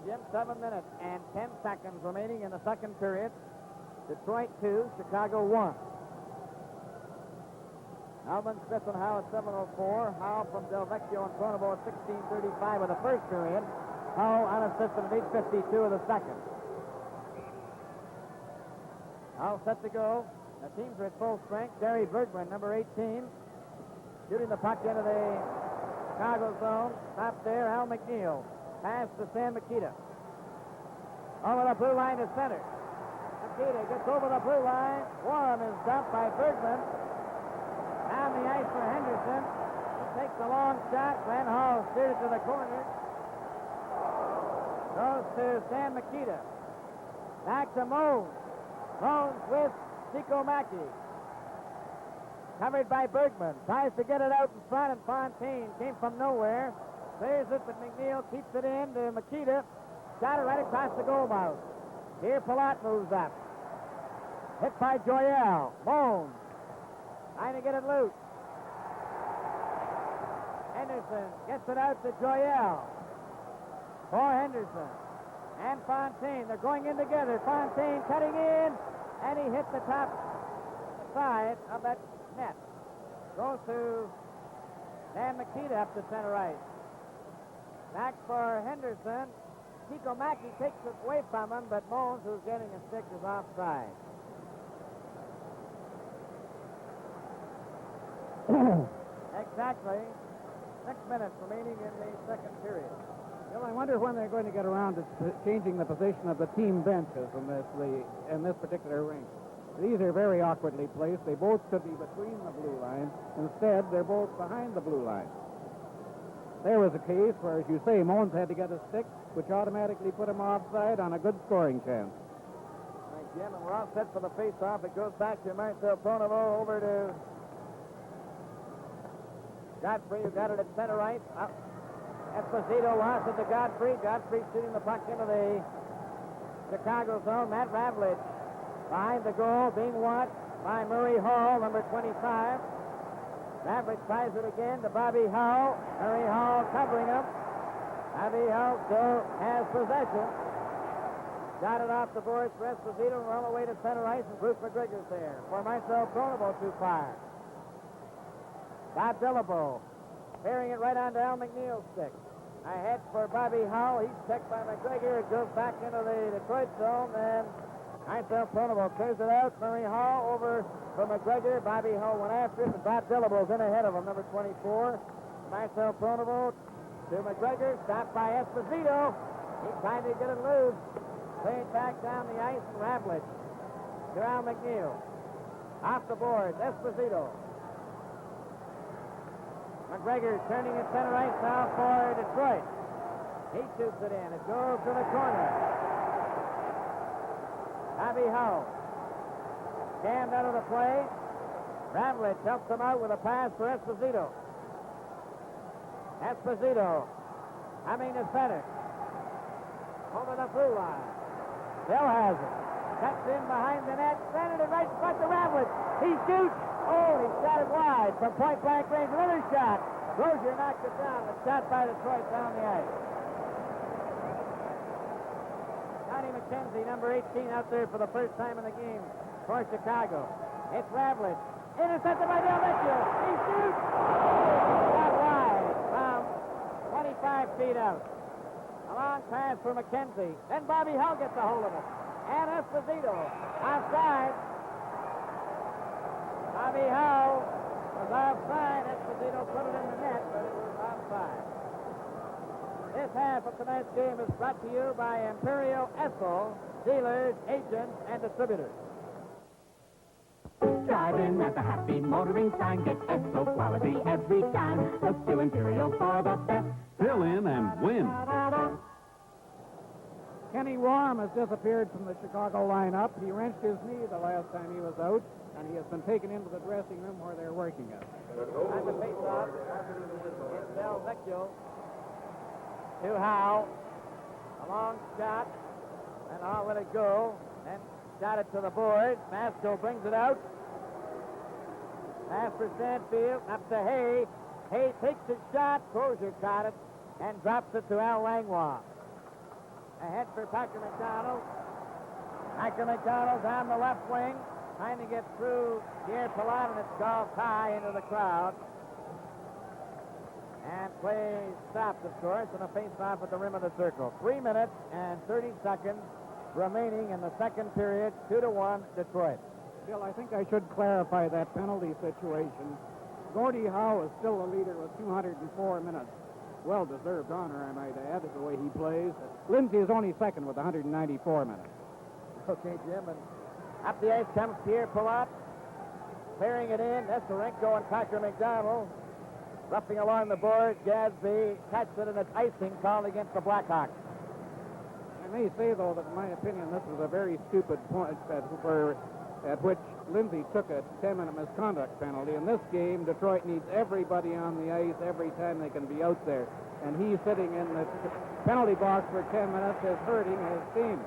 Jim, 7 minutes and 10 seconds remaining in the second period. Detroit 2, Chicago 1. Alvin Smith and Howe at 7:04. Howe from Delvecchio and Pronovo at 16:35 of the first period. Howe unassisted at 8:52 of the second. Howe set to go. The teams are at full strength. Gary Bergman, number 18, shooting the puck into the Chicago zone. Stopped there. Al McNeil. Pass to Sam Makita. Over the blue line to center. Makita gets over the blue line. Warren is dumped by Bergman. Down the ice for Henderson. He takes a long shot. Glenn Hall steers it to the corner. Goes to Sam Makita. Back to Moans. Moans with Tico Mackey. Covered by Bergman. Tries to get it out in front, and Fontaine came from nowhere. Clears it, but McNeil keeps it in to Makita. Shot it right across the goal mouth. Here Palat moves up. Hit by Joyelle. Moans. Trying to get it loose. Henderson gets it out to Joyelle. For Henderson. And Fontaine. They're going in together. Fontaine cutting in. And he hit the top side of that net. Goes to Dan Makita up to center ice. Back for Henderson. Tico Mackey takes it away from him, but Moans, who's getting a stick, is offside. Exactly 6 minutes remaining in the second period. Well, I wonder when they're going to get around to changing the position of the team benches in this particular rink. These are very awkwardly placed. They both should be between the blue lines. Instead, they're both behind the blue line. There was a case where, as you say, Moans had to get a stick, which automatically put him offside on a good scoring chance. Thanks, Jim, and we're all set for the face-off. It goes back to Marcel Pronovo over to Godfrey, who got it at center ice. Esposito lost it to Godfrey. Godfrey shooting the puck into the Chicago zone. Matt Ravlich behind the goal, being watched by Murray Hall, number 25. Ravlich tries it again to Bobby Hull. Murray Hall covering him. Bobby Hull still has possession. Got it off the boards for Esposito, and we're on the way to center ice, and Bruce McGregor's there for Marcel Pronovo to fire. Bob Dillabo carrying it right onto Al McNeil's stick. Ahead for Bobby Hull. He's checked by McGregor. It goes back into the Detroit zone. Then Marcel Pronovo clears it out. Murray Hall over for McGregor. Bobby Hull went after it, but Bob Dillabo's in ahead of him, number 24. Marcel Pronovo to McGregor. Stopped by Esposito. He's trying to get it loose. Played back down the ice, and Ravlich to Al McNeil. Off the boards, Esposito. McGregor turning at center ice now for Detroit. He shoots it in. It goes to the corner. Bobby Hull jammed out of the play. Ravlich helps him out with a pass for Esposito. Esposito coming to center. Over the blue line. Still has it. Cuts in behind the net. Sending it right in front of Ravlich. He shoots. Oh, he shot it wide from point-blank range. Another shot. Rozier knocked it down. A shot by Detroit down the ice. Johnny McKenzie, number 18, out there for the first time in the game for Chicago. It's Ravlich. Intercepted by Del Vecchio. He shoots. Shot wide from 25 feet out. A long pass for McKenzie. Then Bobby Hull gets a hold of it. And Esposito offside. Bobby Hull was offside. Esposito put it in the net, but it was offside. This half of tonight's game is brought to you by Imperial Esso, dealers, agents, and distributors. Driving at the happy motoring sign, get Esso quality every time. Look to Imperial for the best. Fill in and win. Kenny Warm has disappeared from the Chicago lineup. He wrenched his knee the last time he was out, and he has been taken into the dressing room where they're working it. On the face-off, it's Del Vecchio to Howe. A long shot, and Howe let it go. Then shot it to the board. Masco brings it out. Pass for Stanfield, up to Hay. Hay takes his shot. Crozier caught it and drops it to Al Langlois. Ahead for Packer McDonald. Packer McDonald down the left wing, trying to get through Pierre Palat, and it's golfed high into the crowd. And play stopped, of course, and a face-off at the rim of the circle. 3 minutes and 30 seconds remaining in the second period. 2-1 Detroit. Bill, I think I should clarify that penalty situation. Gordie Howe is still the leader with 204 minutes. Well-deserved honor, I might add, the way he plays. Lindsay is only second with 194 minutes. Okay, Jim, and up the ice comes Pierre Palat, clearing it in. Nestorenko and Packer McDonald roughing along the board. Gadsby catches it, and it's icing called against the Blackhawks. I may say, though, that in my opinion, this was a very stupid point at which Lindsay took a 10-minute misconduct penalty. In this game, Detroit needs everybody on the ice every time they can be out there. And he's sitting in the penalty box for 10 minutes is hurting his team.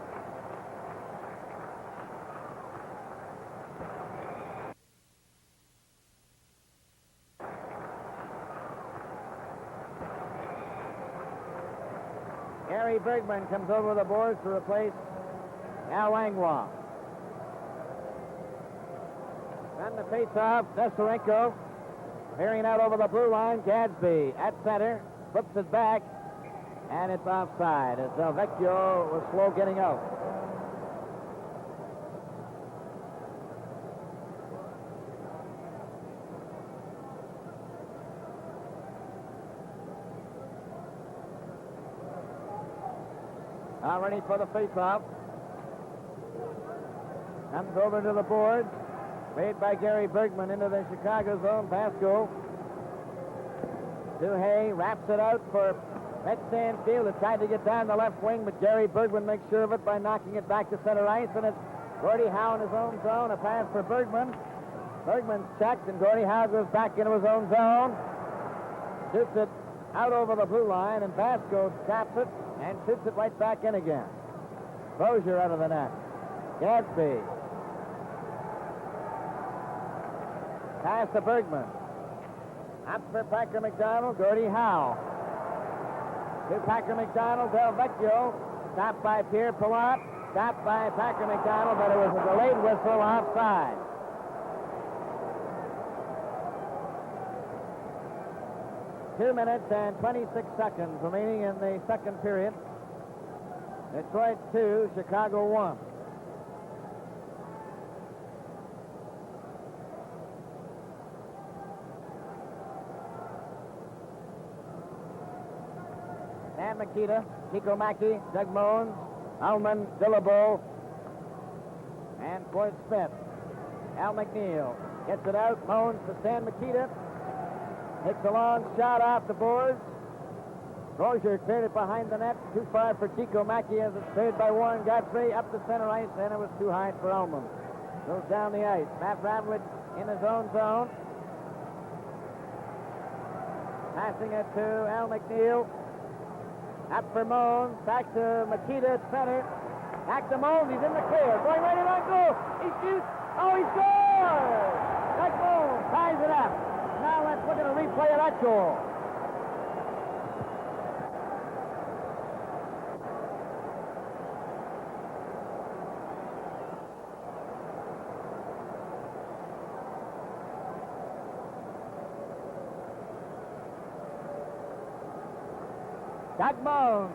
Gary Bergman comes over the boards to replace Al Langlois. Then the face-off, Nestorenko clearing out over the blue line. Gadsby at center, flips it back, and it's offside as Del Vecchio was slow getting out. Now ready for the face-off. Comes over to the boards. Made by Gary Bergman into the Chicago zone. Pasco to Hay. Wraps it out for Red Stanfield. It tried to get down the left wing, but Gary Bergman makes sure of it by knocking it back to center ice. And it's Gordie Howe in his own zone. A pass for Bergman. Bergman's checked, and Gordie Howe goes back into his own zone. Shoots it out over the blue line, and Pasco taps it and shoots it right back in again. Crozier out of the net. Gadsby. Pass to Bergman. Up for Packer McDonald, Gordie Howe. To Packer McDonald, Del Vecchio. Stopped by Pierre Palat. Stopped by Packer McDonald, but it was a delayed whistle offside. Two minutes and 26 seconds remaining in the second period. Detroit 2, Chicago 1. Dan Makita, Nico Mackey, Doug Moans, Alman, Dillabo, and Floyd Smith. Al McNeil gets it out. Moans to Stan Makita. Takes a long shot off the boards. Crozier cleared it behind the net. Too far for Chico Mackey as it's cleared by Warren Godfrey up the center ice, and it was too high for Ullman. Goes down the ice. Matt Ravlich in his own zone. Passing it to Al McNeil. Up for Moans. Back to Makita at center. Back to Mones. He's in the clear. Going right in on goal. He shoots. Oh, he scores! Doug Mones ties it up. Now let's look at a replay of that goal. Doug Mones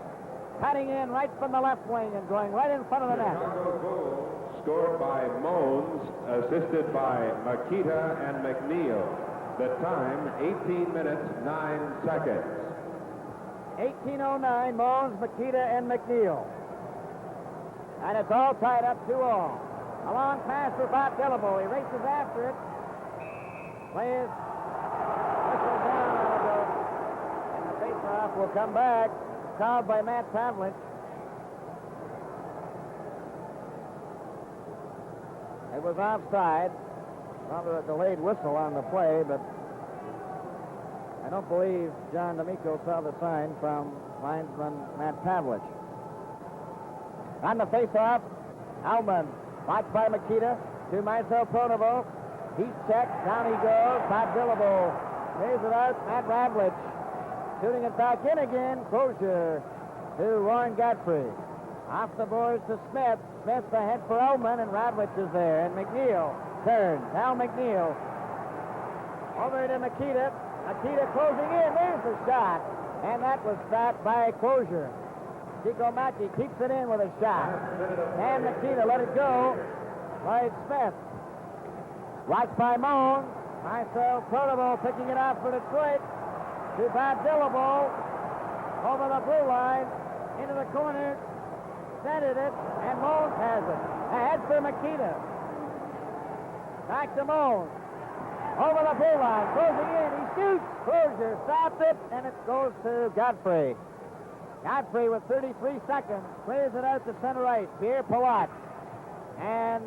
cutting in right from the left wing and going right in front of the net. Chicago goal scored by Mones, assisted by Makita and McNeil. The time, 18 minutes, 9 seconds. 18:09, Mones, Makita, and McNeil. And it's all tied up 2-all. A long pass for Bob Dillable. He races after it. Plays. Whistle down. And the face-off will come back. Called by Matt Pavlich. It was offside. Rather a delayed whistle on the play, but I don't believe John D'Amico saw the sign from linesman Matt Pavlich. On the face-off, Alman, watched by Makita, to Marcel Pronovo. He's checked, down he goes, Bob Dillable. Clears it out, Matt Pavlich. Shooting it back in again, Crozier to Warren Godfrey. Off the boards to Smith. Smith ahead for Ullman, and Radwich is there. And McNeil turns. Now McNeil. Over to Makita. Makita closing in. There's the shot. And that was stopped by Crozier. Chico Mackey keeps it in with a shot. And Makita let it go by Smith. Watched by Moan. Marcel Pronovo picking it out for Detroit. To Bob Dillable, over the blue line, into the corner, centered it, and Mones has it. Ahead for Makita. Back to Mones. Over the blue line, closing in, he shoots. Crozier stops it, and it goes to Godfrey. Godfrey with 33 seconds, clears it out to center ice. Pierre Palat. And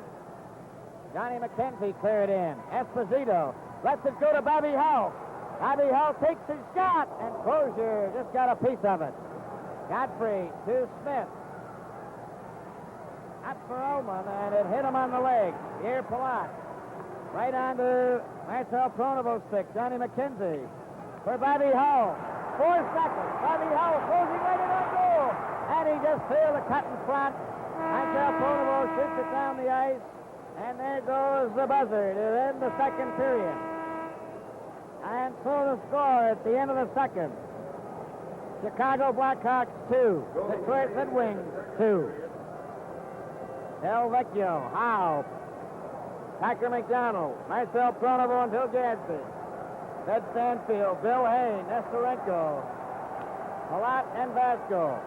Johnny McKenzie cleared in. Esposito lets it go to Bobby Hull. Bobby Hull takes his shot, and Crozier just got a piece of it. Godfrey to Smith. Up for Ullman, and it hit him on the leg. Pierre Palat. Right on to Marcel Pronovo's stick. Johnny McKenzie for Bobby Hull. 4 seconds. Bobby Hull closing right in on goal. And he just failed the cut in front. Marcel Pronovo shoots it down the ice. And there goes the buzzer to end the second period. And so the score at the end of the second. Chicago Blackhawks 2. Detroit Red Wings 2. Del Vecchio, Howe, Packer McDonald, Marcel Pronovo, and Bill Gadsby. Ted Stanfield, Bill Hay, Nestorenko, Palat, and Vasco.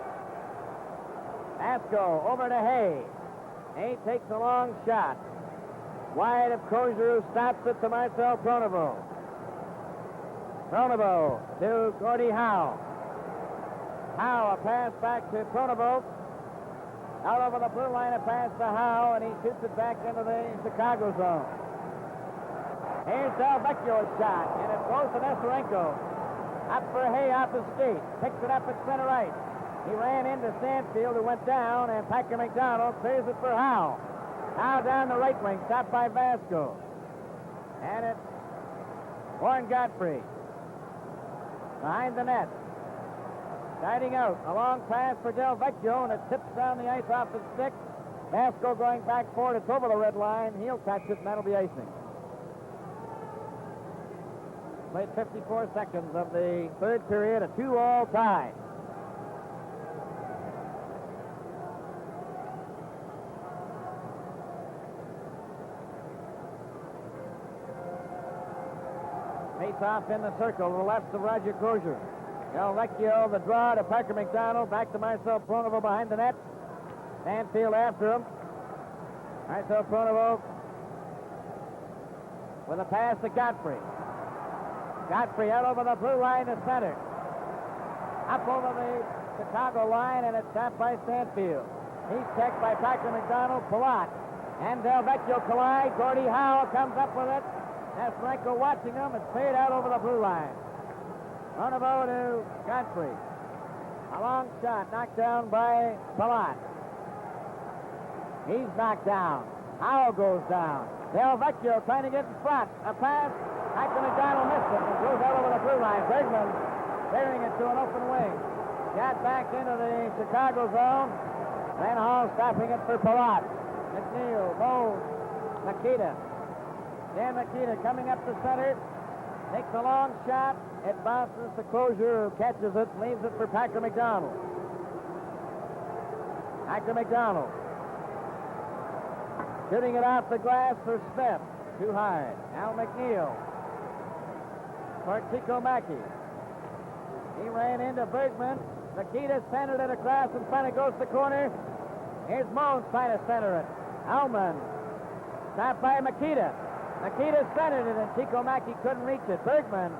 Vasco over to Hay. Hay takes a long shot. Wide of Crozier, who stops it to Marcel Pronovo. Pronovo to Gordie Howe. Howe, a pass back to Pronovo. Out over the blue line, a pass to Howe, and he shoots it back into the Chicago zone. Here's Del Vecchio's shot, and it goes to Nestorenko. Up for Hay off his skate. Picks it up at center ice. He ran into Stanfield, who went down, and Packer McDonald clears it for Howe. Howe down the right wing, stopped by Vasco. And it's Warren Godfrey. Behind the net. Starting out. A long pass for Del Vecchio, and it tips down the ice off his stick. Vasco going back forward. It's over the red line. He'll catch it, and that'll be icing. Played 54 seconds of the third period, a 2-all tie. Face-off in the circle to the left of Roger Crozier. Del Vecchio, the draw to Packer McDonald. Back to Marcel Pronovo behind the net. Stanfield after him. Marcel Pronovo with a pass to Godfrey. Godfrey out over the blue line to center. Up over the Chicago line, and it's tapped by Stanfield. He's checked by Packer McDonald, Palat, and Del Vecchio collide. Gordie Howe comes up with it. Nestorenko watching him. It's played out over the blue line. Pronovo to Godfrey. A long shot knocked down by Palat. He's knocked down. Howell goes down. Del Vecchio trying to get in front. A pass. Actor McDonald missed it and goes out over the blue line. Bergman clearing it to an open wing. Got back into the Chicago zone. Van Hall stopping it for Palat. McNeil, Bowles, Makita. Dan Makita coming up the center. Takes a long shot. It bounces to Crozier, who catches it, leaves it for Packer McDonald. Packer McDonald. Shooting it off the glass for Smith. Too high. Al McNeil. For Chico Mackey. He ran into Bergman. Makita centered it across in front. It goes to the corner. Here's Mones trying to center it. Alman. Stopped by Makita. Makita centered it, and Chico Mackey couldn't reach it. Bergman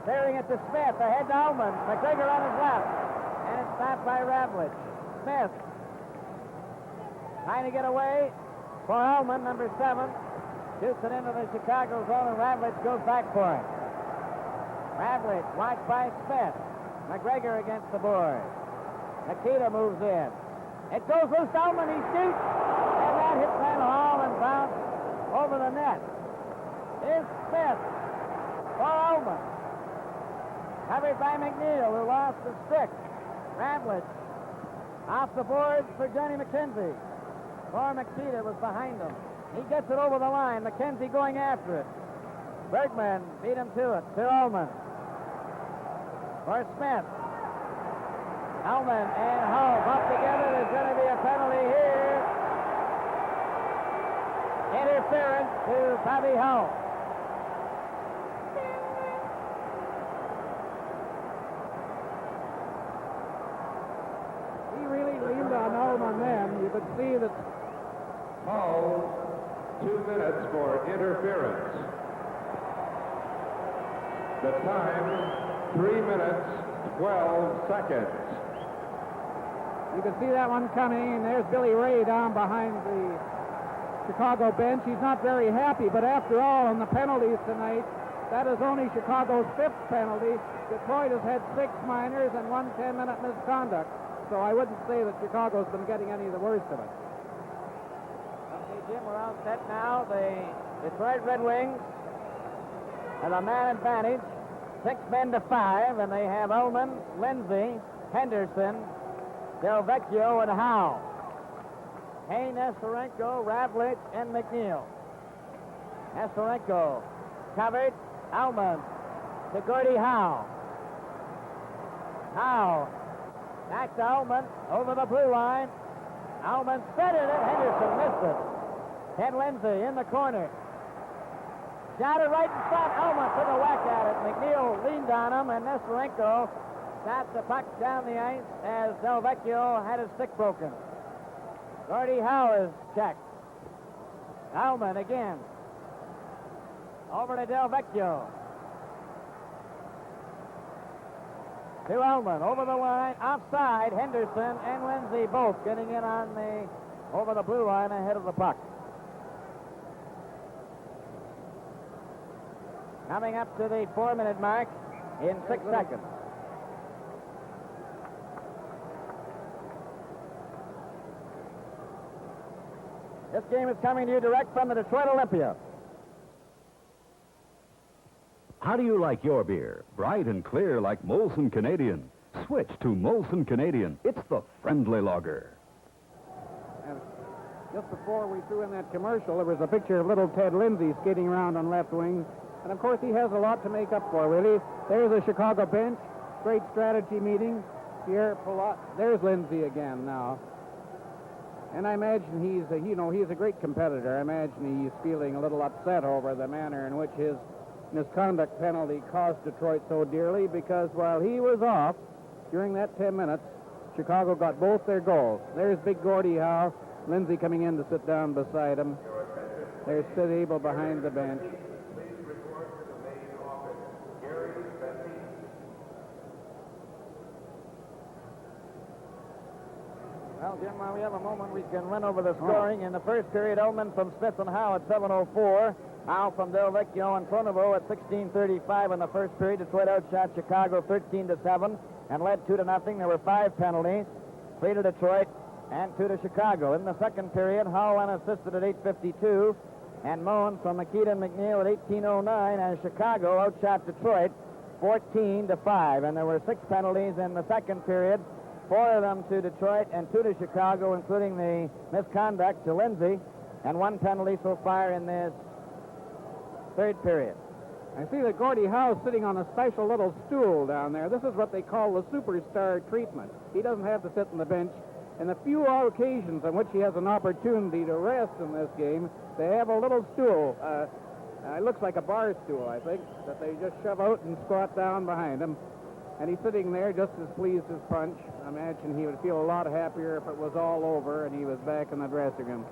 staring at the Smith. Ahead to Alman. McGregor on his left. And it's stopped by Ravlich. Smith trying to get away for Alman, number 7. Shoots it into the Chicago zone, and Ravlich goes back for it. Ravlich watched by Smith. McGregor against the board. Makita moves in. It goes loose to Alman. He shoots. And that hit Van Hall and bounced over the net. Here's Smith for Alman. Covered by McNeil, who lost the stick. Ravlich off the boards for Johnny McKenzie. For Makita was behind him. He gets it over the line. McKenzie going after it. Bergman beat him to it. To Alman. For Smith. Alman and Hull up together. There's going to be a penalty here. Interference to Bobby Hull. He really leaned on Alman then. You could see that. Hull, 2 minutes for interference. The time, 3 minutes, 12 seconds. You can see that one coming, and there's Billy Ray down behind the Chicago bench. He's not very happy, but after all, on the penalties tonight, that is only Chicago's 5th penalty. Detroit has had 6 minors and 1 10-minute misconduct. So I wouldn't say that Chicago's been getting any of the worst of it. Okay, Jim, we're all set now. The Detroit Red Wings have a man advantage. 6 men to 5, and they have Ullman, Lindsay, Henderson, Del Vecchio, and Howe. Hay, Nestorenko, Ravlich, and McNeil. Nestorenko covered. Ullman to Gordie Howe. Howe back to Ullman over the blue line. Ullman centered it. Henderson missed it. Ted Lindsay in the corner. Shot it right in front. Ullman took a whack at it. McNeil leaned on him, and Nestorenko shot the puck down the ice as Del Vecchio had his stick broken. Gordie Howe is checked. Ullman again. Over to Del Vecchio. To Ullman, over the line, offside. Henderson and Lindsay both getting in on the over the blue line ahead of the puck. Coming up to the 4-minute mark in 6 seconds. This game is coming to you direct from the Detroit Olympia. How do you like your beer? Bright and clear like Molson Canadian. Switch to Molson Canadian. It's the friendly lager. And just before we threw in that commercial, there was a picture of little Ted Lindsay skating around on left wing. And, of course, he has a lot to make up for, really. There's a Chicago bench. Great strategy meeting. Here, there's Lindsay again now. And I imagine he's a great competitor. I imagine he's feeling a little upset over the manner in which his misconduct penalty cost Detroit so dearly, because while he was off during that 10 minutes, Chicago got both their goals. There's big Gordie Howe. Lindsay coming in to sit down beside him. There's Sid Abel behind the bench. Well, Jim, while we have a moment, we can run over the scoring. In the first period, Ullman from Smith and Howe at 7:04. Howe from Del Vecchio and Pronovo at 16:35 in the first period. Detroit outshot Chicago 13-7 and led 2-0. There were 5 penalties, 3 to Detroit and 2 to Chicago. In the second period, Hull unassisted at 8:52, and Moen from Makita and McNeil at 18:09, and Chicago outshot Detroit 14-5. And there were 6 penalties in the second period, 4 of them to Detroit and 2 to Chicago, including the misconduct to Lindsay, and 1 penalty so far in this third period. I see that Gordie Howe's sitting on a special little stool down there. This is what they call the superstar treatment. He doesn't have to sit on the bench. In the few occasions on which he has an opportunity to rest in this game, they have a little stool. It looks like a bar stool, I think, that they just shove out and squat down behind him. And he's sitting there just as pleased as Punch. I imagine he would feel a lot happier if it was all over and he was back in the dressing room.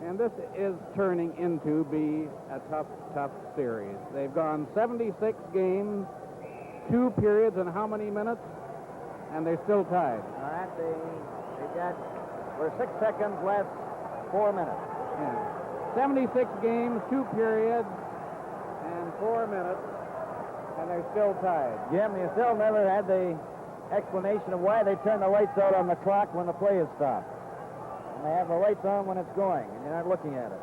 And this is turning into be a tough, tough series. They've gone 76 games, 2 periods, and how many minutes? And they're still tied. All right, we're 6 seconds left, 4 minutes. Yeah. 76 games, 2 periods, and 4 minutes, and they're still tied. Jim, you still never had the explanation of why they turn the lights out on the clock when the play is stopped. They have the lights on when it's going, and you're not looking at it.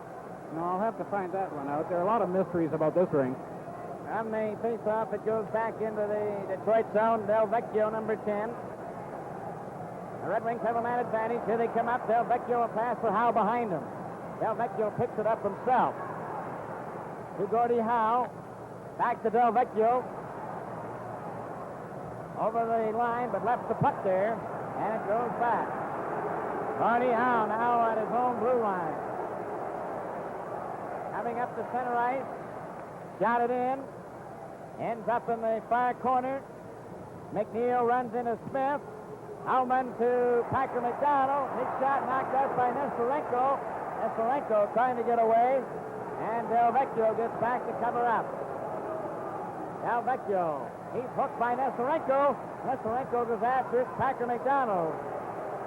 No, I'll have to find that one out. There are a lot of mysteries about this rink. On the face-off, it goes back into the Detroit zone. Del Vecchio, number 10. The Red Wings have a man advantage. Here they come up. Del Vecchio will pass for Howe behind him. Del Vecchio picks it up himself. To Gordie Howe. Back to Del Vecchio. Over the line, but left the puck there, and it goes back. Gordie Howe now at his own blue line. Coming up to center ice. Shot it in. Ends up in the far corner. McNeil runs into Smith. Howman to Packer McDonald. His shot knocked out by Nestorenko. Nestorenko trying to get away. And Del Vecchio gets back to cover up. Del Vecchio. He's hooked by Nestorenko. Nestorenko goes after it. Packer McDonald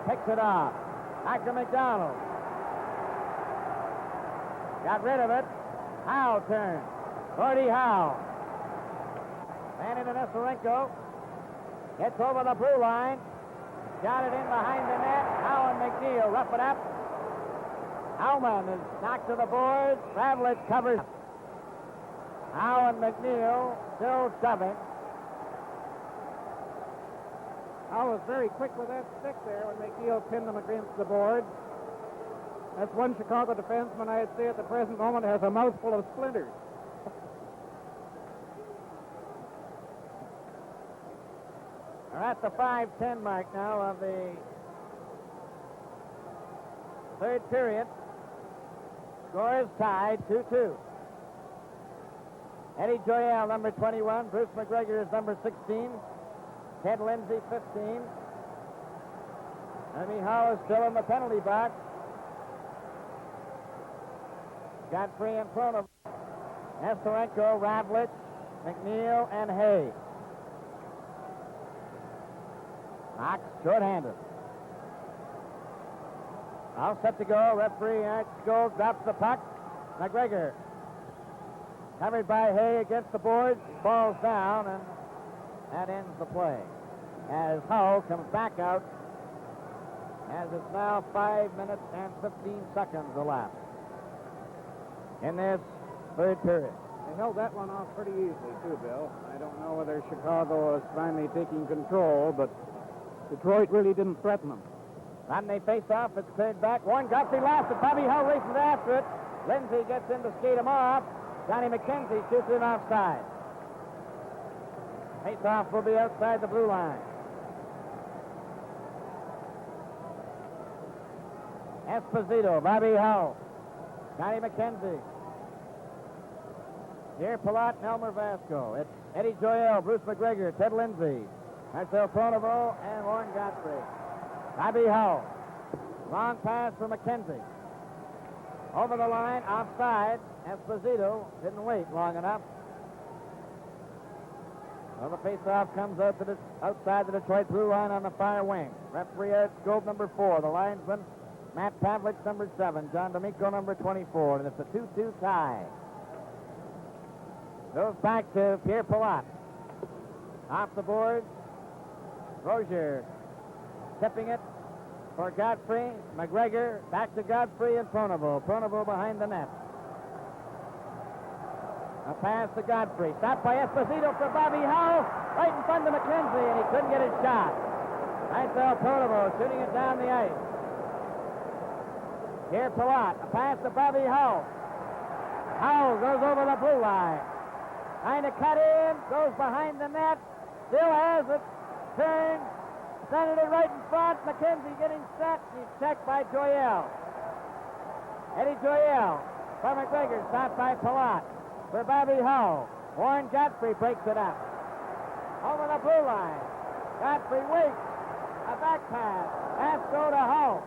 picks it off. Packer McDonald got rid of it. Howe turns. Gordie Howe. Ran into Nestorenko. Gets over the blue line. Got it in behind the net. Howe and McNeil rough it up. Howman is knocked to the boards. Ravlich covers. Howe and McNeil still shoving. Howe was very quick with that stick there when McNeil pinned him against the board. That's one Chicago defenseman I'd say at the present moment has a mouthful of splinters. We're at the 5:10 mark now of the third period. Score is tied 2-2. Eddie Joyelle, number 21. Bruce McGregor is number 16. Ted Lindsay, 15. Ernie Howe is still in the penalty box. Godfrey in front of Nestorenko, Ravlich, McNeil, and Hay. Knox short-handed. All set to go. Referee Art Scholes drops the puck. McGregor covered by Hay against the boards. Falls down, and that ends the play. As Hull comes back out, as it's now 5 minutes and 15 seconds elapsed in this third period. They held that one off pretty easily, too, Bill. I don't know whether Chicago is finally taking control, but Detroit really didn't threaten them. On the face-off, it's cleared back. Warren Guthrie last, but Bobby Hull races after it. Lindsay gets in to skate him off. Johnny McKenzie shoots him offside. Face-off will be outside the blue line. Esposito, Bobby Hull, Johnny McKenzie. Pierre Palat and Elmer Vasco. It's Eddie Joyelle, Bruce McGregor, Ted Lindsay, Marcel Pronovo, and Warren Godfrey. Bobby Hull. Long pass for McKenzie. Over the line, offside. Esposito didn't wait long enough. Well, the face-off comes out to outside the Detroit blue line on the far wing. Referee Ed Scove, number 4. The linesman, Matt Pavlich, number 7. John D'Amico, number 24. And it's a 2-2 tie. Goes back to Pierre Palat. Off the boards. Rozier tipping it. for Godfrey. McGregor back to Godfrey and Pronovo. Pronovo behind the net. A pass to Godfrey. Stopped by Esposito for Bobby Howe. Right in front of McKenzie, and he couldn't get his shot. Marcel Pronovo shooting it down the ice. Here Palat. A pass to Bobby Howe. Howe goes over the blue line. Trying to cut in. Goes behind the net. Still has it. Turn. Centered it right in front. McKenzie getting set. He's checked by Joyelle. Eddie Joyelle for McGregor. Stopped by Palat. For Bobby Howe. Warren Godfrey breaks it up. Over the blue line. Godfrey waits. A back pass. Pass go to Howe.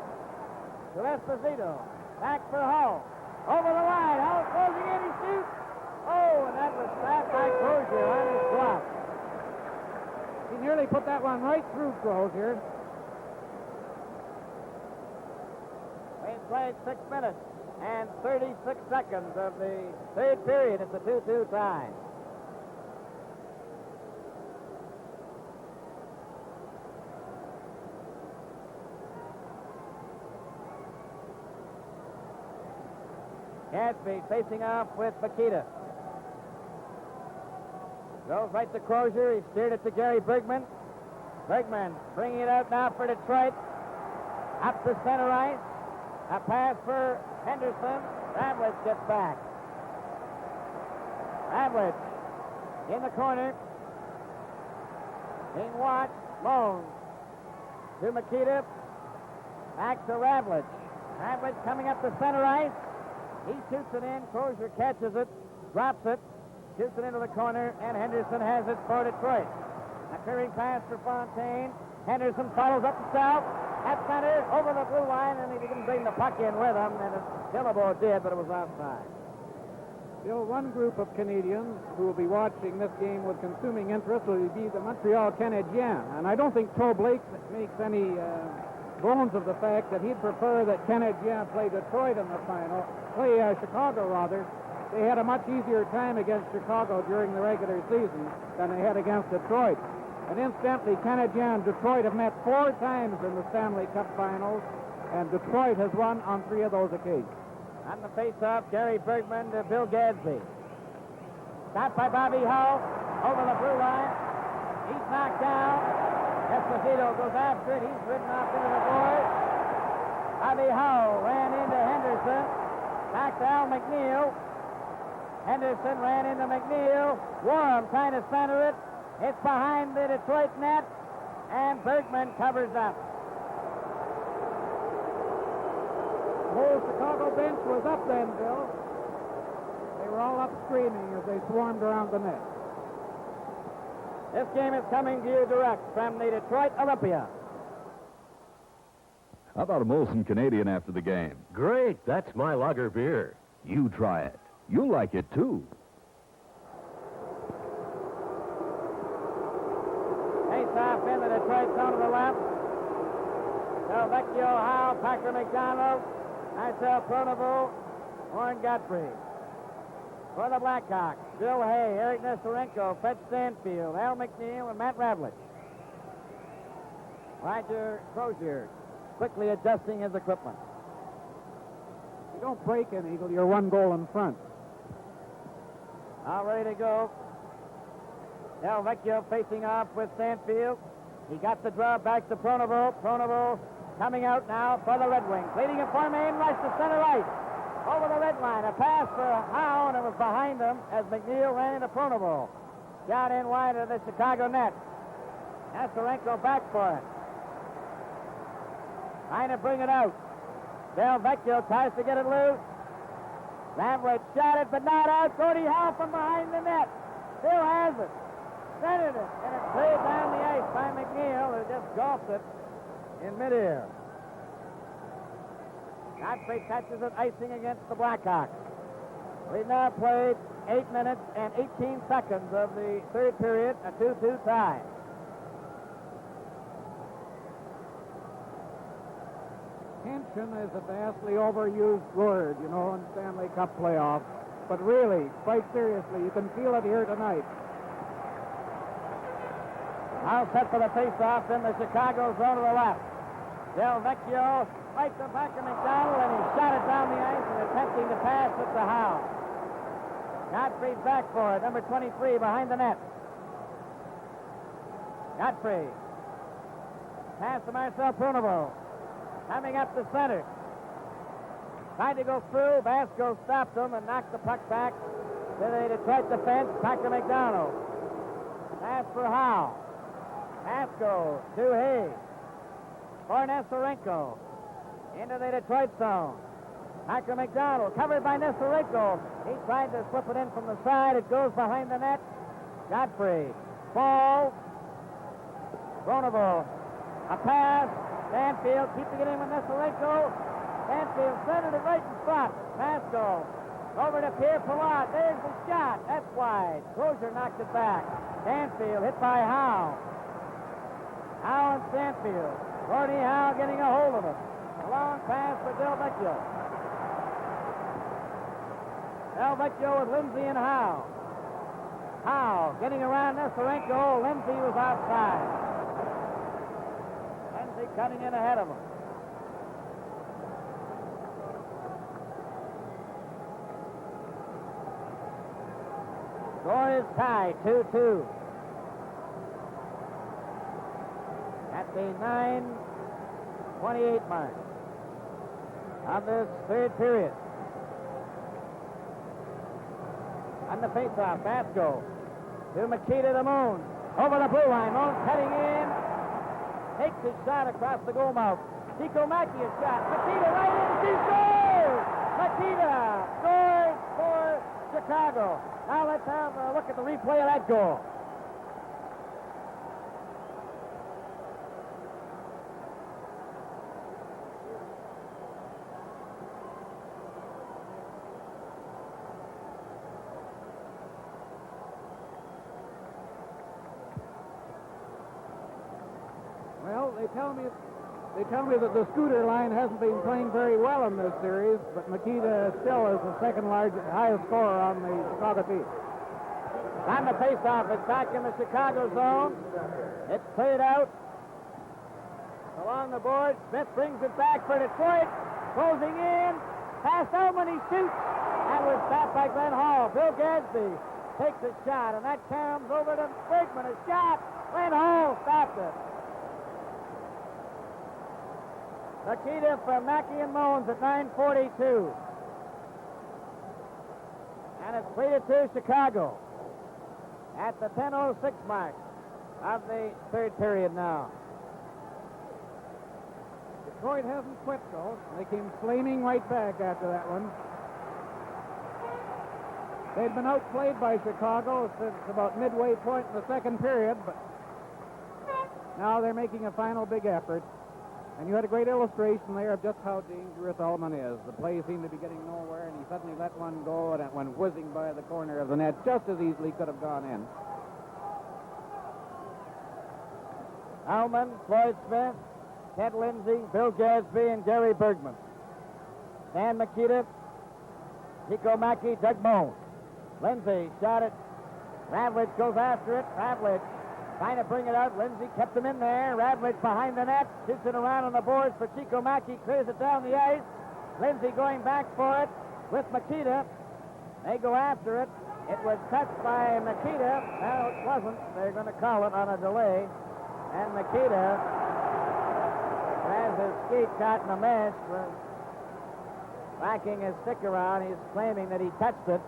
To Esposito. Back for Howe. Over the line. Howe closing in. He shoots. Oh, and that was stopped by Crozier on his glove. He nearly put that one right through Crozier. We've played 6 minutes and 36 seconds of the third period. It's a 2-2 tie. Gadsby facing off with Makita. Goes right to Crozier. He steered it to Gary Bergman. Bergman bringing it out now for Detroit. Up the center ice. A pass for Henderson. Ramlich gets back. Ramlich in the corner. Being watched. Moan to Makita. Back to Ramlich. Ramlich coming up the center ice. He shoots it in. Crozier catches it. Drops it. Shoots it into the corner. And Henderson has it for Detroit. A clearing pass for Fontaine. Henderson follows up the south. At center, over the blue line, and he didn't bring the puck in with him, and Gillibo did, but it was outside. Still, one group of Canadians who will be watching this game with consuming interest will be the Montreal Canadiens. And I don't think Toe Blake makes any bones of the fact that he'd prefer that Canadiens play Detroit in the final, Chicago rather. They had a much easier time against Chicago during the regular season than they had against Detroit. And incidentally, Canadiens and Detroit have met 4 times in the Stanley Cup Finals, and Detroit has won on 3 of those occasions. On the face-off, Gary Bergman to Bill Gadsby. Stopped by Bobby Howe over the blue line. He's knocked down. Esposito goes after it. He's ridden off into the boards. Bobby Howe ran into Henderson. Back to Al McNeil. Henderson ran into McNeil. Warren trying to center it. It's behind the Detroit net, and Bergman covers up. The whole Chicago bench was up then, Bill. They were all up screaming as they swarmed around the net. This game is coming to you direct from the Detroit Olympia. How about a Molson Canadian after the game? Great, that's my lager beer. You try it. You'll like it, too. Face-off in the Detroit zone to the left. Delvecchio, Howe, Packer, McDonald, Marcel Pronovo, Warren Godfrey. For the Blackhawks, Bill Hay, Eric Nestorenko, Fred Stanfield, Al McNeil, and Matt Ravlich. Roger Crozier quickly adjusting his equipment. You don't break an eagle, you're 1 goal in front. All ready to go. Delvecchio facing off with Stanfield. He got the draw back to Pronovo. Pronovo coming out now for the Red Wings. Leading it for main rush to center right. Over the red line. A pass for Howe, and it was behind him as McNeil ran into Pronovo. Shot in wide of the Chicago net. Nestorenko back for it. Trying to bring it out. Delvecchio tries to get it loose. Lambright shot it, but not out. Cody Howe from behind the net. Still has it. Centered it, and it's played down the ice by McNeil, who just golfed it in midair. Godfrey catches it, icing against the Blackhawks. We've now played 8 minutes and 18 seconds of the third period, a 2-2 tie. Tension is a vastly overused word, you know, in Stanley Cup playoffs. But really, quite seriously, you can feel it here tonight. Now set for the face-off in the Chicago zone to the left. Del Vecchio right to back of McDonald, and he shot it down the ice and attempting to pass it to Howe. Godfrey's back for it, number 23 behind the net. Godfrey. Pass to Marcel Pronovo. Coming up the center. Tried to go through. Vasco stopped him and knocked the puck back to the Detroit defense. Back to McDonald. Pass for Howe. Vasco to Hayes. For Nesarenko. Into the Detroit zone. Back to McDonald. Covered by Nesarenko. He tried to slip it in from the side. It goes behind the net. Godfrey. Ball. Pronovo. A pass. Stanfield keeping it in with Nesarenko. Stanfield centered it right in front. Vasco over to Pierre Pilat. There's the shot. That's wide. Crozier knocked it back. Stanfield hit by Howe. Howe and Stanfield. Gordie Howe getting a hold of it. A long pass for Del Vecchio. Del Vecchio with Lindsay and Howe. Howe getting around Nesarenko. Lindsay was outside. Cutting in ahead of him. Score is tied, 2-2. At the 9:28 mark of this third period. On the faceoff, Vasco to Makita to Moon. Over the blue line. Moon cutting in. Takes his shot across the goal mouth. Chico Mackey a shot. Makita right in. She scores! Makita scores for Chicago. Now let's have a look at the replay of that goal. Well, they tell me that the Scooter line hasn't been playing very well in this series, but Makita still is the second highest scorer on the Chicago team. On the faceoff, it's back in the Chicago zone. It's cleared out along the board. Smith brings it back for Detroit. Closing in. Past Elman, he shoots. That was stopped by Glenn Hall. Bill Gadsby takes a shot, and that comes over to Bergman. A shot. Glenn Hall stopped it. Makita for Mackey and Moens at 9:42. And it's cleared to Chicago at the 10:06 mark of the third period now. Detroit hasn't quit, though. They came flaming right back after that one. They'd been outplayed by Chicago since about midway point in the second period, but now they're making a final big effort. And you had a great illustration there of just how dangerous Ullman is. The play seemed to be getting nowhere, and he suddenly let one go, and it went whizzing by the corner of the net just as easily could have gone in. Ullman, Floyd Smith, Ted Lindsay, Bill Gadsby, and Gary Bergman. Dan Makita, Chico Mackey, Doug Moen. Lindsay shot it. Ravlich goes after it. Ravlich trying to bring it out. Lindsay kept him in there. Ravlich behind the net. Shoots it around on the boards for Chico Mackey. Clears it down the ice. Lindsay going back for it with Makita. They go after it. It was touched by Makita. No, it wasn't. They're going to call it on a delay. And Makita has his skate caught in the mesh. Was whacking his stick around. He's claiming that he touched it.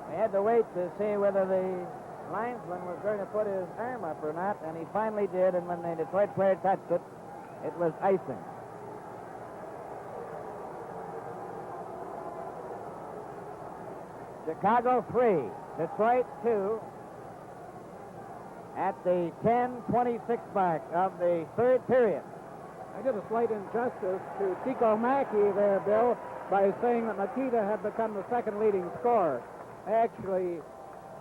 They had to wait to see whether the linesman was going to put his arm up or not, and he finally did, and when the Detroit player touched it, it was icing. Chicago 3, Detroit 2 at the 10:26 mark of the third period. I did a slight injustice to Chico Mackey there, Bill, by saying that Makita had become the second leading scorer. Actually,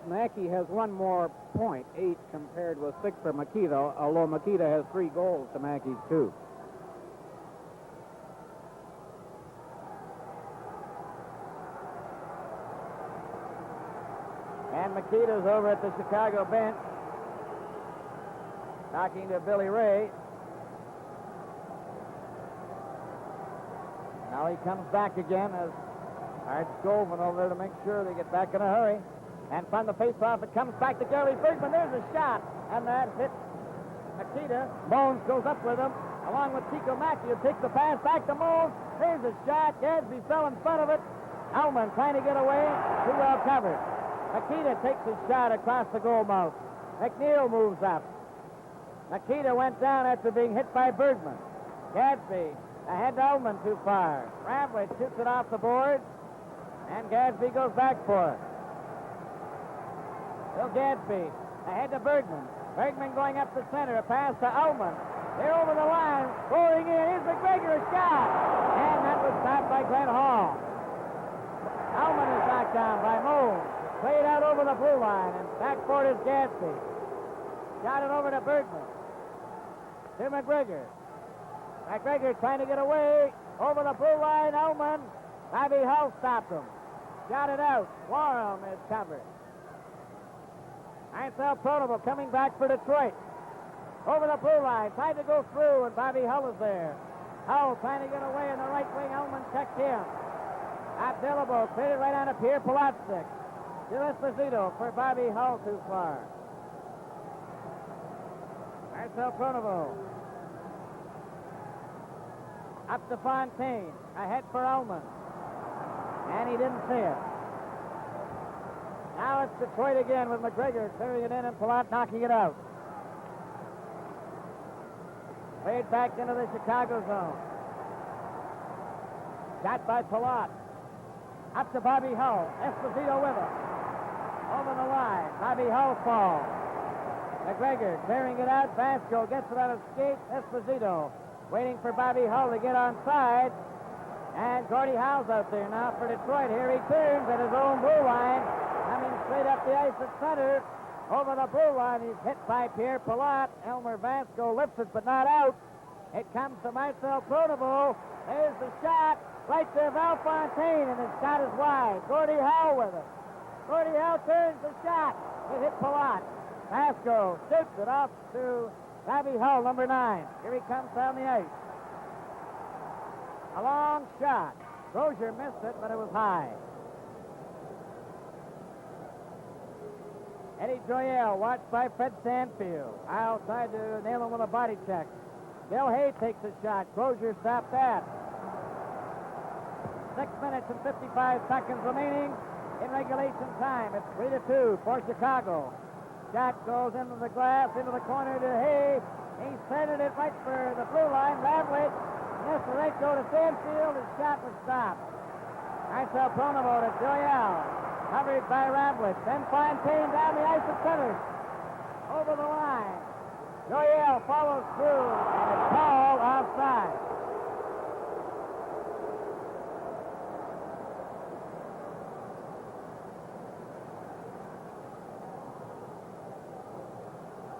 Mackey has one more point, 8 compared with 6 for Makita, although Makita has 3 goals to Mackey's 2. And Makita's over at the Chicago bench talking to Billy Ray. Now he comes back again as Art Goldman over there to make sure they get back in a hurry. And from the face-off, it comes back to Gary Bergman. There's a shot, and that hits Makita. Mones goes up with him, along with Chico Mackey, who takes the pass back to Mones. There's a shot. Gadsby fell in front of it. Ullman trying to get away. Too well covered. Makita takes his shot across the goal mouth. McNeil moves up. Makita went down after being hit by Bergman. Gadsby ahead to Ullman too far. Ravlich shoots it off the board, and Gadsby goes back for it. Bill Gadsby ahead to Bergman. Bergman going up the center. A pass to Ullman. They're over the line. Scoring in. Here's McGregor. A shot. And that was stopped by Glenn Hall. Ullman is knocked down by Moe. Played out over the blue line. And backboard is Gadsby. Got it over to Bergman. To McGregor. McGregor trying to get away. Over the blue line. Ullman. Bobby Hull stopped him. Got it out. Warham is covered. Marcel Pronovo coming back for Detroit. Over the blue line, tried to go through, and Bobby Hull is there. Hull trying to get away in the right wing. Ullman checked him. Abdelabo cleared it right on to Pierre Polatsik. To Esposito for Bobby Hull too far. Marcel Pronovo. Up to Fontaine. Ahead for Ullman. And he didn't see it. Now it's Detroit again with McGregor clearing it in and Palat knocking it out. Played back into the Chicago zone. Shot by Palat. Up to Bobby Hull. Esposito with it. Over the line. Bobby Hull falls. McGregor clearing it out. Vasco gets it out of skate. Esposito waiting for Bobby Hull to get onside. And Gordie Howe's out there now for Detroit. Here he turns at his own blue line. Coming straight up the ice at center. Over the blue line, he's hit by Pierre Palat. Elmer Vasco lifts it, but not out. It comes to Marcel Pronovo. There's the shot. Right to Val Fontaine, and his shot is wide. Gordie Howe with it. Gordie Howe turns the shot. It hit Palat. Vasco shoots it off to Bobby Hull, number 9. Here he comes down the ice. A long shot. Rozier missed it, but it was high. Eddie Joyelle, watched by Fred Stanfield. I'll try to nail him with a body check. Bill Hay takes a shot. Crozier stopped that. 6 minutes and 55 seconds remaining in regulation time. It's 3-2 for Chicago. Shot goes into the glass, into the corner to Hay. He centered it right for the blue line. Ravlich, Nestorenko to Stanfield. His shot was stopped. Marcel Pronovo to Joyelle. Covered by Ravlich. Then Fontaine down the ice at center. Over the line. Joyelle follows through, and it's called offside.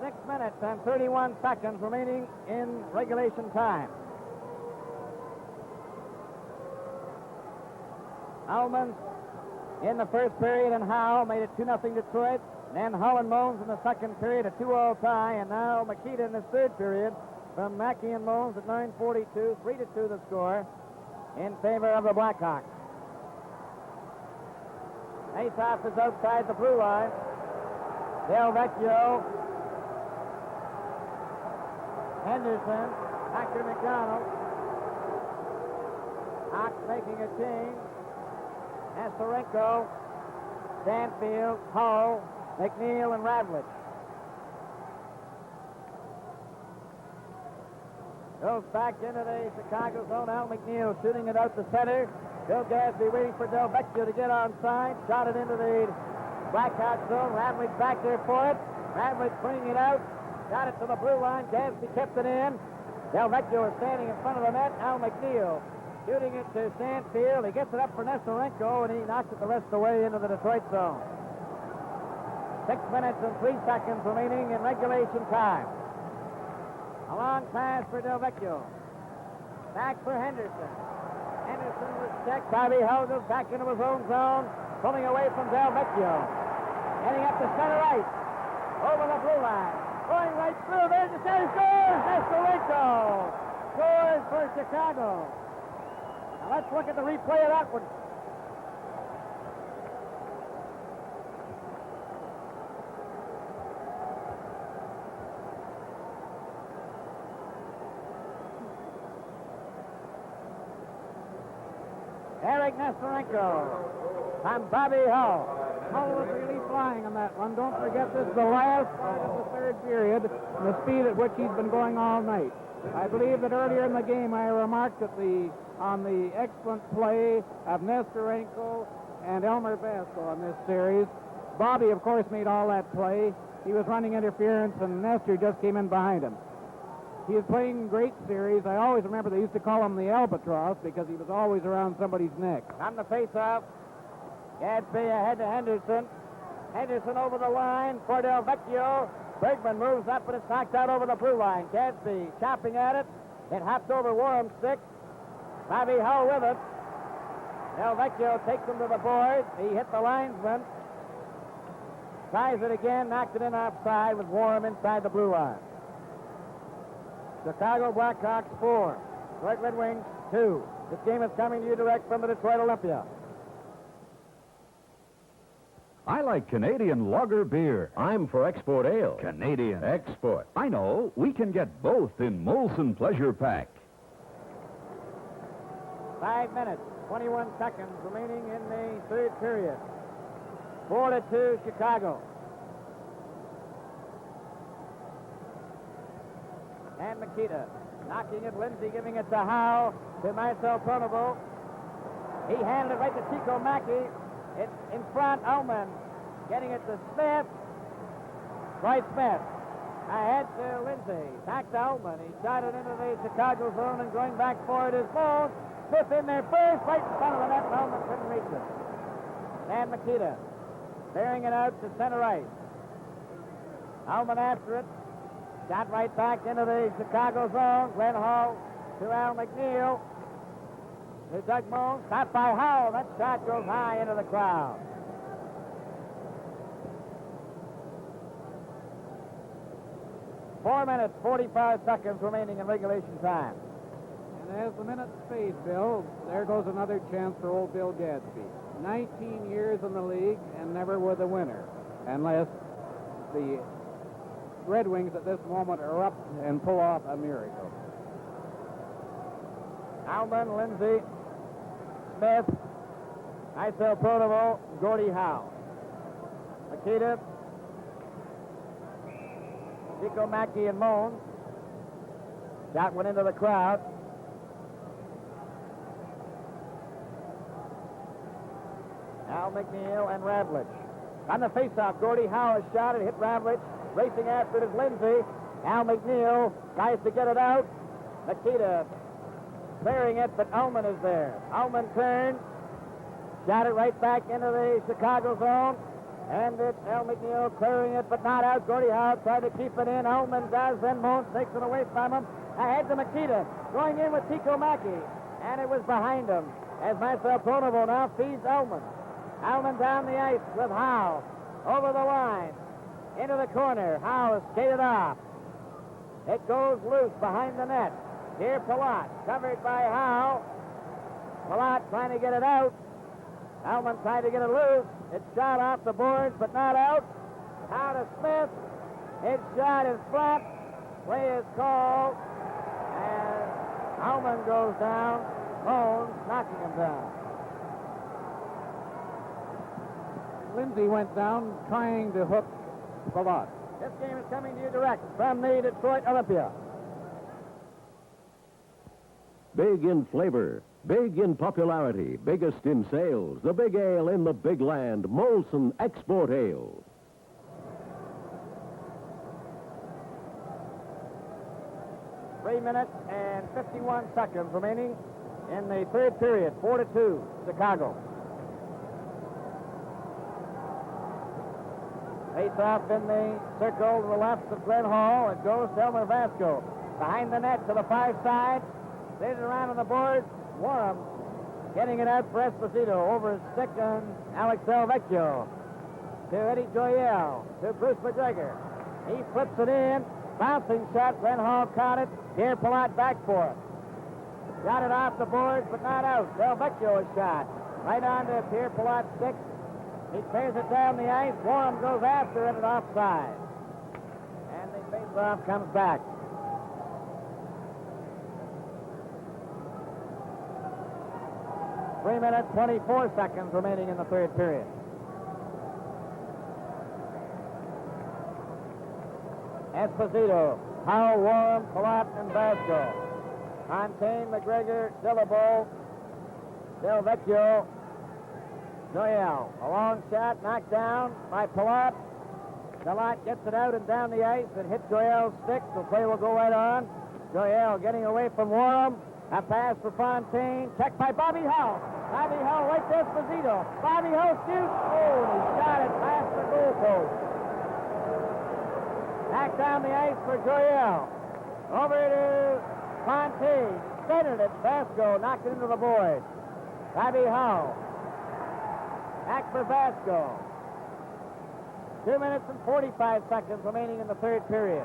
Six minutes and 31 seconds remaining in regulation time. Ullman in the first period, and Howe made it 2-0 Detroit. Then Hull and Mones in the second period, a 2-all tie, and now Makita in the third period from Mackey and Mones at 9:42, 3-2 the score in favor of the Blackhawks. Face-off is outside the blue line. Del Vecchio, Henderson, Dr. McDonald. Hawks making a change. Nestorenko, Stanfield, Hull, McNeil, and Ravlich. Goes back into the Chicago zone. Al McNeil shooting it out the center. Bill Gadsby waiting for Del Vecchio to get onside. Shot it into the Blackhawks zone. Ravlich back there for it. Ravlich bringing it out. Got it to the blue line. Gadsby kept it in. Del Vecchio is standing in front of the net. Al McNeil shooting it to Stanfield. He gets it up for Nestorenko, and he knocks it the rest of the way into the Detroit zone. 6 minutes and 3 seconds remaining in regulation time. A long pass for Del Vecchio. Back for Henderson. Henderson was checked. Bobby Hull goes back into his own zone, pulling away from Del Vecchio. Heading up to center ice. Over the blue line. Going right through. There's the center. Scores! Nestorenko scores for Chicago. A Let's look at the replay of that one. Eric Nestorenko and Bobby Hull. Hull was really flying on that one. Don't forget this is the last part of the third period and the speed at which he's been going all night. I believe that earlier in the game I remarked that on the excellent play of Nestorenko and Elmer Vasco on this series. Bobby, of course, made all that play. He was running interference, and Nestor just came in behind him. He is playing great series. I always remember they used to call him the Albatross because he was always around somebody's neck. On the face-off, Gadsby ahead to Henderson. Henderson over the line for Del Vecchio. Bergman moves up, but it's knocked out over the blue line. Gadsby chopping at it. It hopped over Warham's stick. Bobby Hull with it. Del Vecchio takes him to the boards. He hit the linesman. Tries it again, knocked it in offside with Warham inside the blue line. Chicago Blackhawks 4. Detroit Red Wings 2. This game is coming to you direct from the Detroit Olympia. I like Canadian lager beer. I'm for export ale. Canadian. Export. I know. We can get both in Molson Pleasure Pack. 5 minutes, 21 seconds remaining in the third period. 4-2 Chicago. And Makita knocking it. Lindsay giving it to Howe, to Marcel Pronovo. He handed it right to Chico Mackey. It's in front. Ullman getting it to Smith. Roy Smith ahead to Lindsay. Back to Ullman. He shot it into the Chicago zone, and going back for it is Bones. Smith in there first, right in front of the net, and Ullman couldn't reach it. And Makita bearing it out to center ice. Ullman after it. Shot right back into the Chicago zone. Glenn Hall to Al McNeil. To Doug Moon. Stopped by Howell. That shot goes high into the crowd. Four minutes, 45 seconds remaining in regulation time. And as the minutes fade, Bill, there goes another chance for old Bill Gadsby. 19 years in the league and never with a winner, unless the Red Wings at this moment erupt and pull off a miracle. Alman, Lindsay, Smith, Marcel Pronovo, Gordie Howe. Makita, Chico Mackey, and Moan. Shot went into the crowd. Al McNeil and Ravlich. On the faceoff, Gordie Howe has shot it, hit Ravlich. Racing after it is Lindsay. Al McNeil tries to get it out. Makita clearing it, but Ullman is there. Ullman turned, shot it right back into the Chicago zone, and it's Al McNeil clearing it, but not out. Gordie Howe tried to keep it in. Ullman does, then Moon takes it away from him. Ahead to Makita, going in with Chico Mackey, and it was behind him as Marcel Pronovo now feeds Ullman. Ullman down the ice with Howe over the line. Into the corner. Howe is skated off. It goes loose behind the net. Here Palat, covered by Howe. Palat trying to get it out. Ullman trying to get it loose. It's shot off the boards, but not out. Out to Smith. His shot is flat. Play is called. And Ullman goes down. Bones knocking him down. Lindsay went down trying to hook Palat. This game is coming to you direct from the Detroit Olympia. Big in flavor, big in popularity, biggest in sales. The big ale in the big land, Molson Export Ale. Three minutes and 51 seconds remaining in the third period. 4-2, Chicago. Face off in the circle to the left of Glenn Hall. It goes to Elmer Vasco. Behind the net to the far side. Laid it around on the board. Warham getting it out for Esposito. Over his stick on Alex Del Vecchio. To Eddie Joyelle. To Bruce McGregor. He flips it in. Bouncing shot. Glenn Hall caught it. Here Palat back for it. Got it off the boards, but not out. Del Vecchio is shot. Right on to Pierre Palat's stick. He clears it down the ice. Warren goes after it at offside. And the face-off comes back. Three minutes, 24 seconds remaining in the third period. Esposito, Howell, Warren, Palat, and Vasco. Fontaine, McGregor, Dillabo, Del Vecchio, Joyelle. A long shot knocked down by Palat. Palat gets it out and down the ice and hits Joyelle's stick. The play will go right on. Joyelle getting away from Warren. A pass for Fontaine. Checked by Bobby Hull. Bobby Hull right to Esposito. Bobby Hull shoots. Oh, and he shot it past the goal post. Back down the ice for Joyelle. Over to Fontaine. Centered it. Vasco knocked it into the boards. Bobby Hull. Back for Vasco. 2 minutes and 45 seconds remaining in the third period.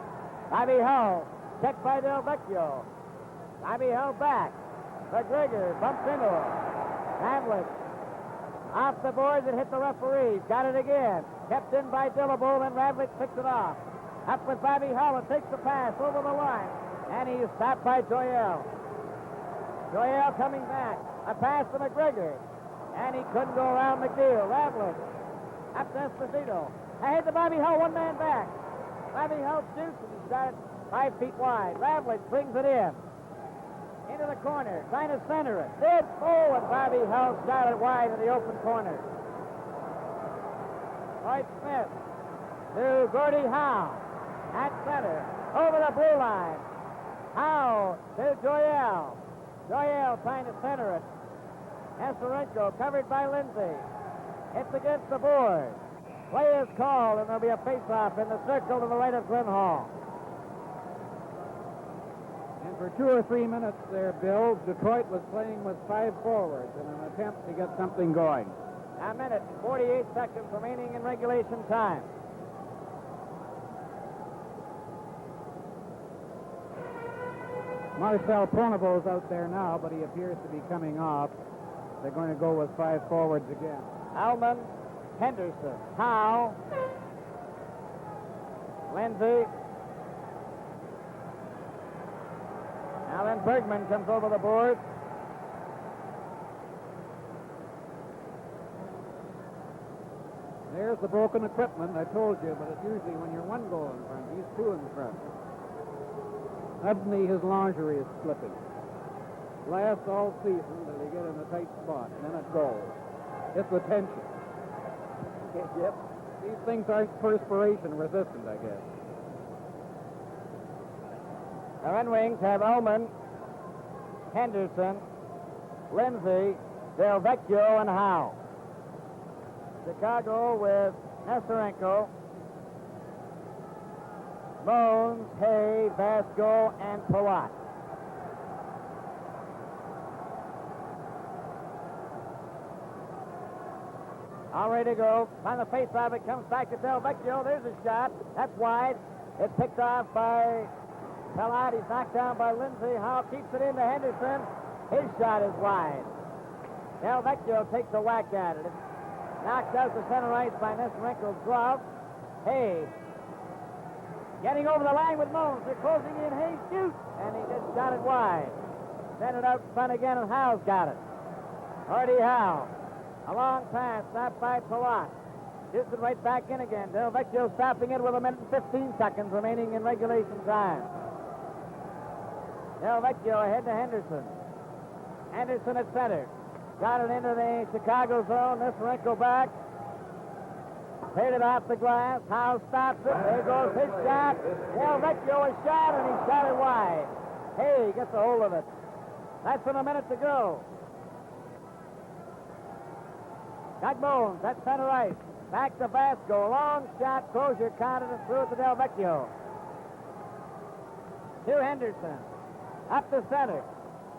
Bobby Hull. Checked by Del Vecchio. Bobby Hull back. McGregor bumps into him. Hamlet. Off the boards and hit the referees. Got it again. Kept in by Dillabo, then Ravlich picks it off. Up with Bobby Hull and takes the pass over the line. And he is stopped by Joyelle. Joyelle coming back. A pass to McGregor. And he couldn't go around McNeil. Ravlich. Up to Esposito. Ahead to Bobby Hull, one man back. Bobby Hull shoots and he's got it 5 feet wide. Ravlich brings it in. Into the corner, trying to center it. Did and Bobby Hull shot it wide in the open corner. Lloyd Smith to Gordie Howe at center, over the blue line. Howe to Joyelle. Joyelle trying to center it. Nestorenko covered by Lindsay. It's against the board. Play is called, and there'll be a face-off in the circle to the right of Glenn Hall. And for 2 or 3 minutes there, Bill, Detroit was playing with 5 forwards in an attempt to get something going. A minute and 48 seconds remaining in regulation time. Marcel Pronovo's out there now, but he appears to be coming off. They're going to go with 5 forwards again. Alman, Henderson, Howe, Lindsay. Now then Bergman comes over the board. There's the broken equipment, I told you, but it's usually when you're 1 goal in front. He's 2 in front. Suddenly his lingerie is slipping. Lasts all season till you get in a tight spot, and then it goes. It's the tension. Yep. These things aren't perspiration resistant, I guess. The Red Wings have Ullman, Henderson, Lindsay, Del Vecchio, and Howe. Chicago with Nestorenko, Bones, Hay, Vasco, and Palat. All ready to go. On the face-off, it comes back to Del Vecchio. There's a shot. That's wide. It's picked off by Palat. He's knocked down by Lindsay. Howe keeps it into Henderson. His shot is wide. Del Vecchio takes a whack at it. It's knocked out to center ice by Nestorenko's glove. Hay getting over the line with Moans. They're closing in. Hay shoots. And he just shot it wide. Sent it out in front again, and Howe's got it. Gordie Howe. A long pass, stopped by Palat. Shoots it right back in again. Del Vecchio stopping it with 1 minute and 15 seconds remaining in regulation time. Del Vecchio ahead to Henderson. Henderson at center. Got it into the Chicago zone. Nestorenko back. Cleared it off the glass. Howe stops it. There goes his shot. Del Vecchio is shot, and he shot it wide. Hey, gets a hold of it. Less than a minute to go. Doug Bones, that's center ice. Back to Vasco. Long shot. Crozier counted and threw it to Del Vecchio. To Henderson. Up the center.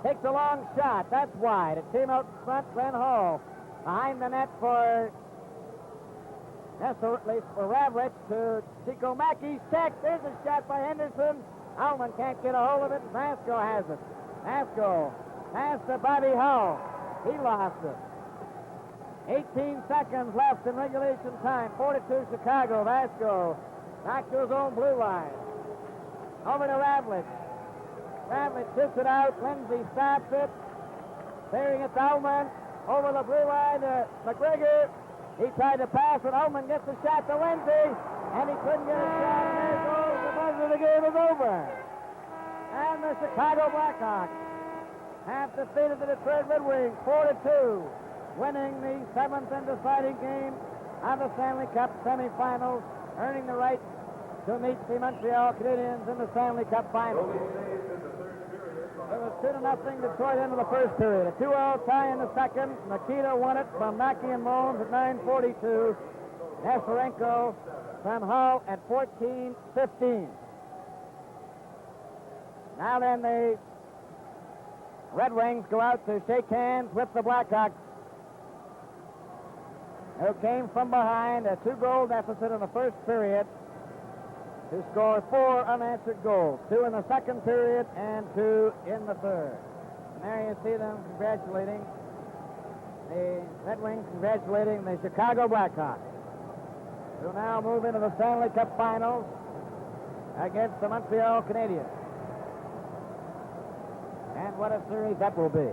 Takes a long shot. That's wide. It came out in front. Glenn Hall. Behind the net for Ravlich to Chico Mackey's check. There's a shot by Henderson. Allman can't get a hold of it. Vasco has it. Vasco Pass to Bobby Hull. He lost it. 18 seconds left in regulation time. 4-2 Chicago. Vasco back to his own blue line. Over to Ravlich. Ravlich shoots it out. Lindsay stops it. Clearing it to Ullman. Over the blue line to McGregor. He tried to pass, but Ullman gets a shot to Lindsay. And he couldn't get a shot. And there goes the buzzer. The game is over. And the Chicago Blackhawks have defeated the Detroit Red Wings 4-2, winning the 7th and deciding game of the Stanley Cup semifinals, earning the right to meet the Montreal Canadiens in the Stanley Cup finals. It was 2-0 Detroit into the first period. A 2-2 tie in the second. Nikita won it from Mackey and Moans at 9:42. Nesterenko from Hull at 14:15. Now then, the Red Wings go out to shake hands with the Blackhawks, who came from behind a 2-goal deficit in the first period to score 4 unanswered goals, 2 in the second period and 2 in the third. And there you see them congratulating the Red Wings, congratulating the Chicago Blackhawks, who now move into the Stanley Cup Finals against the Montreal Canadiens. And what a series that will be.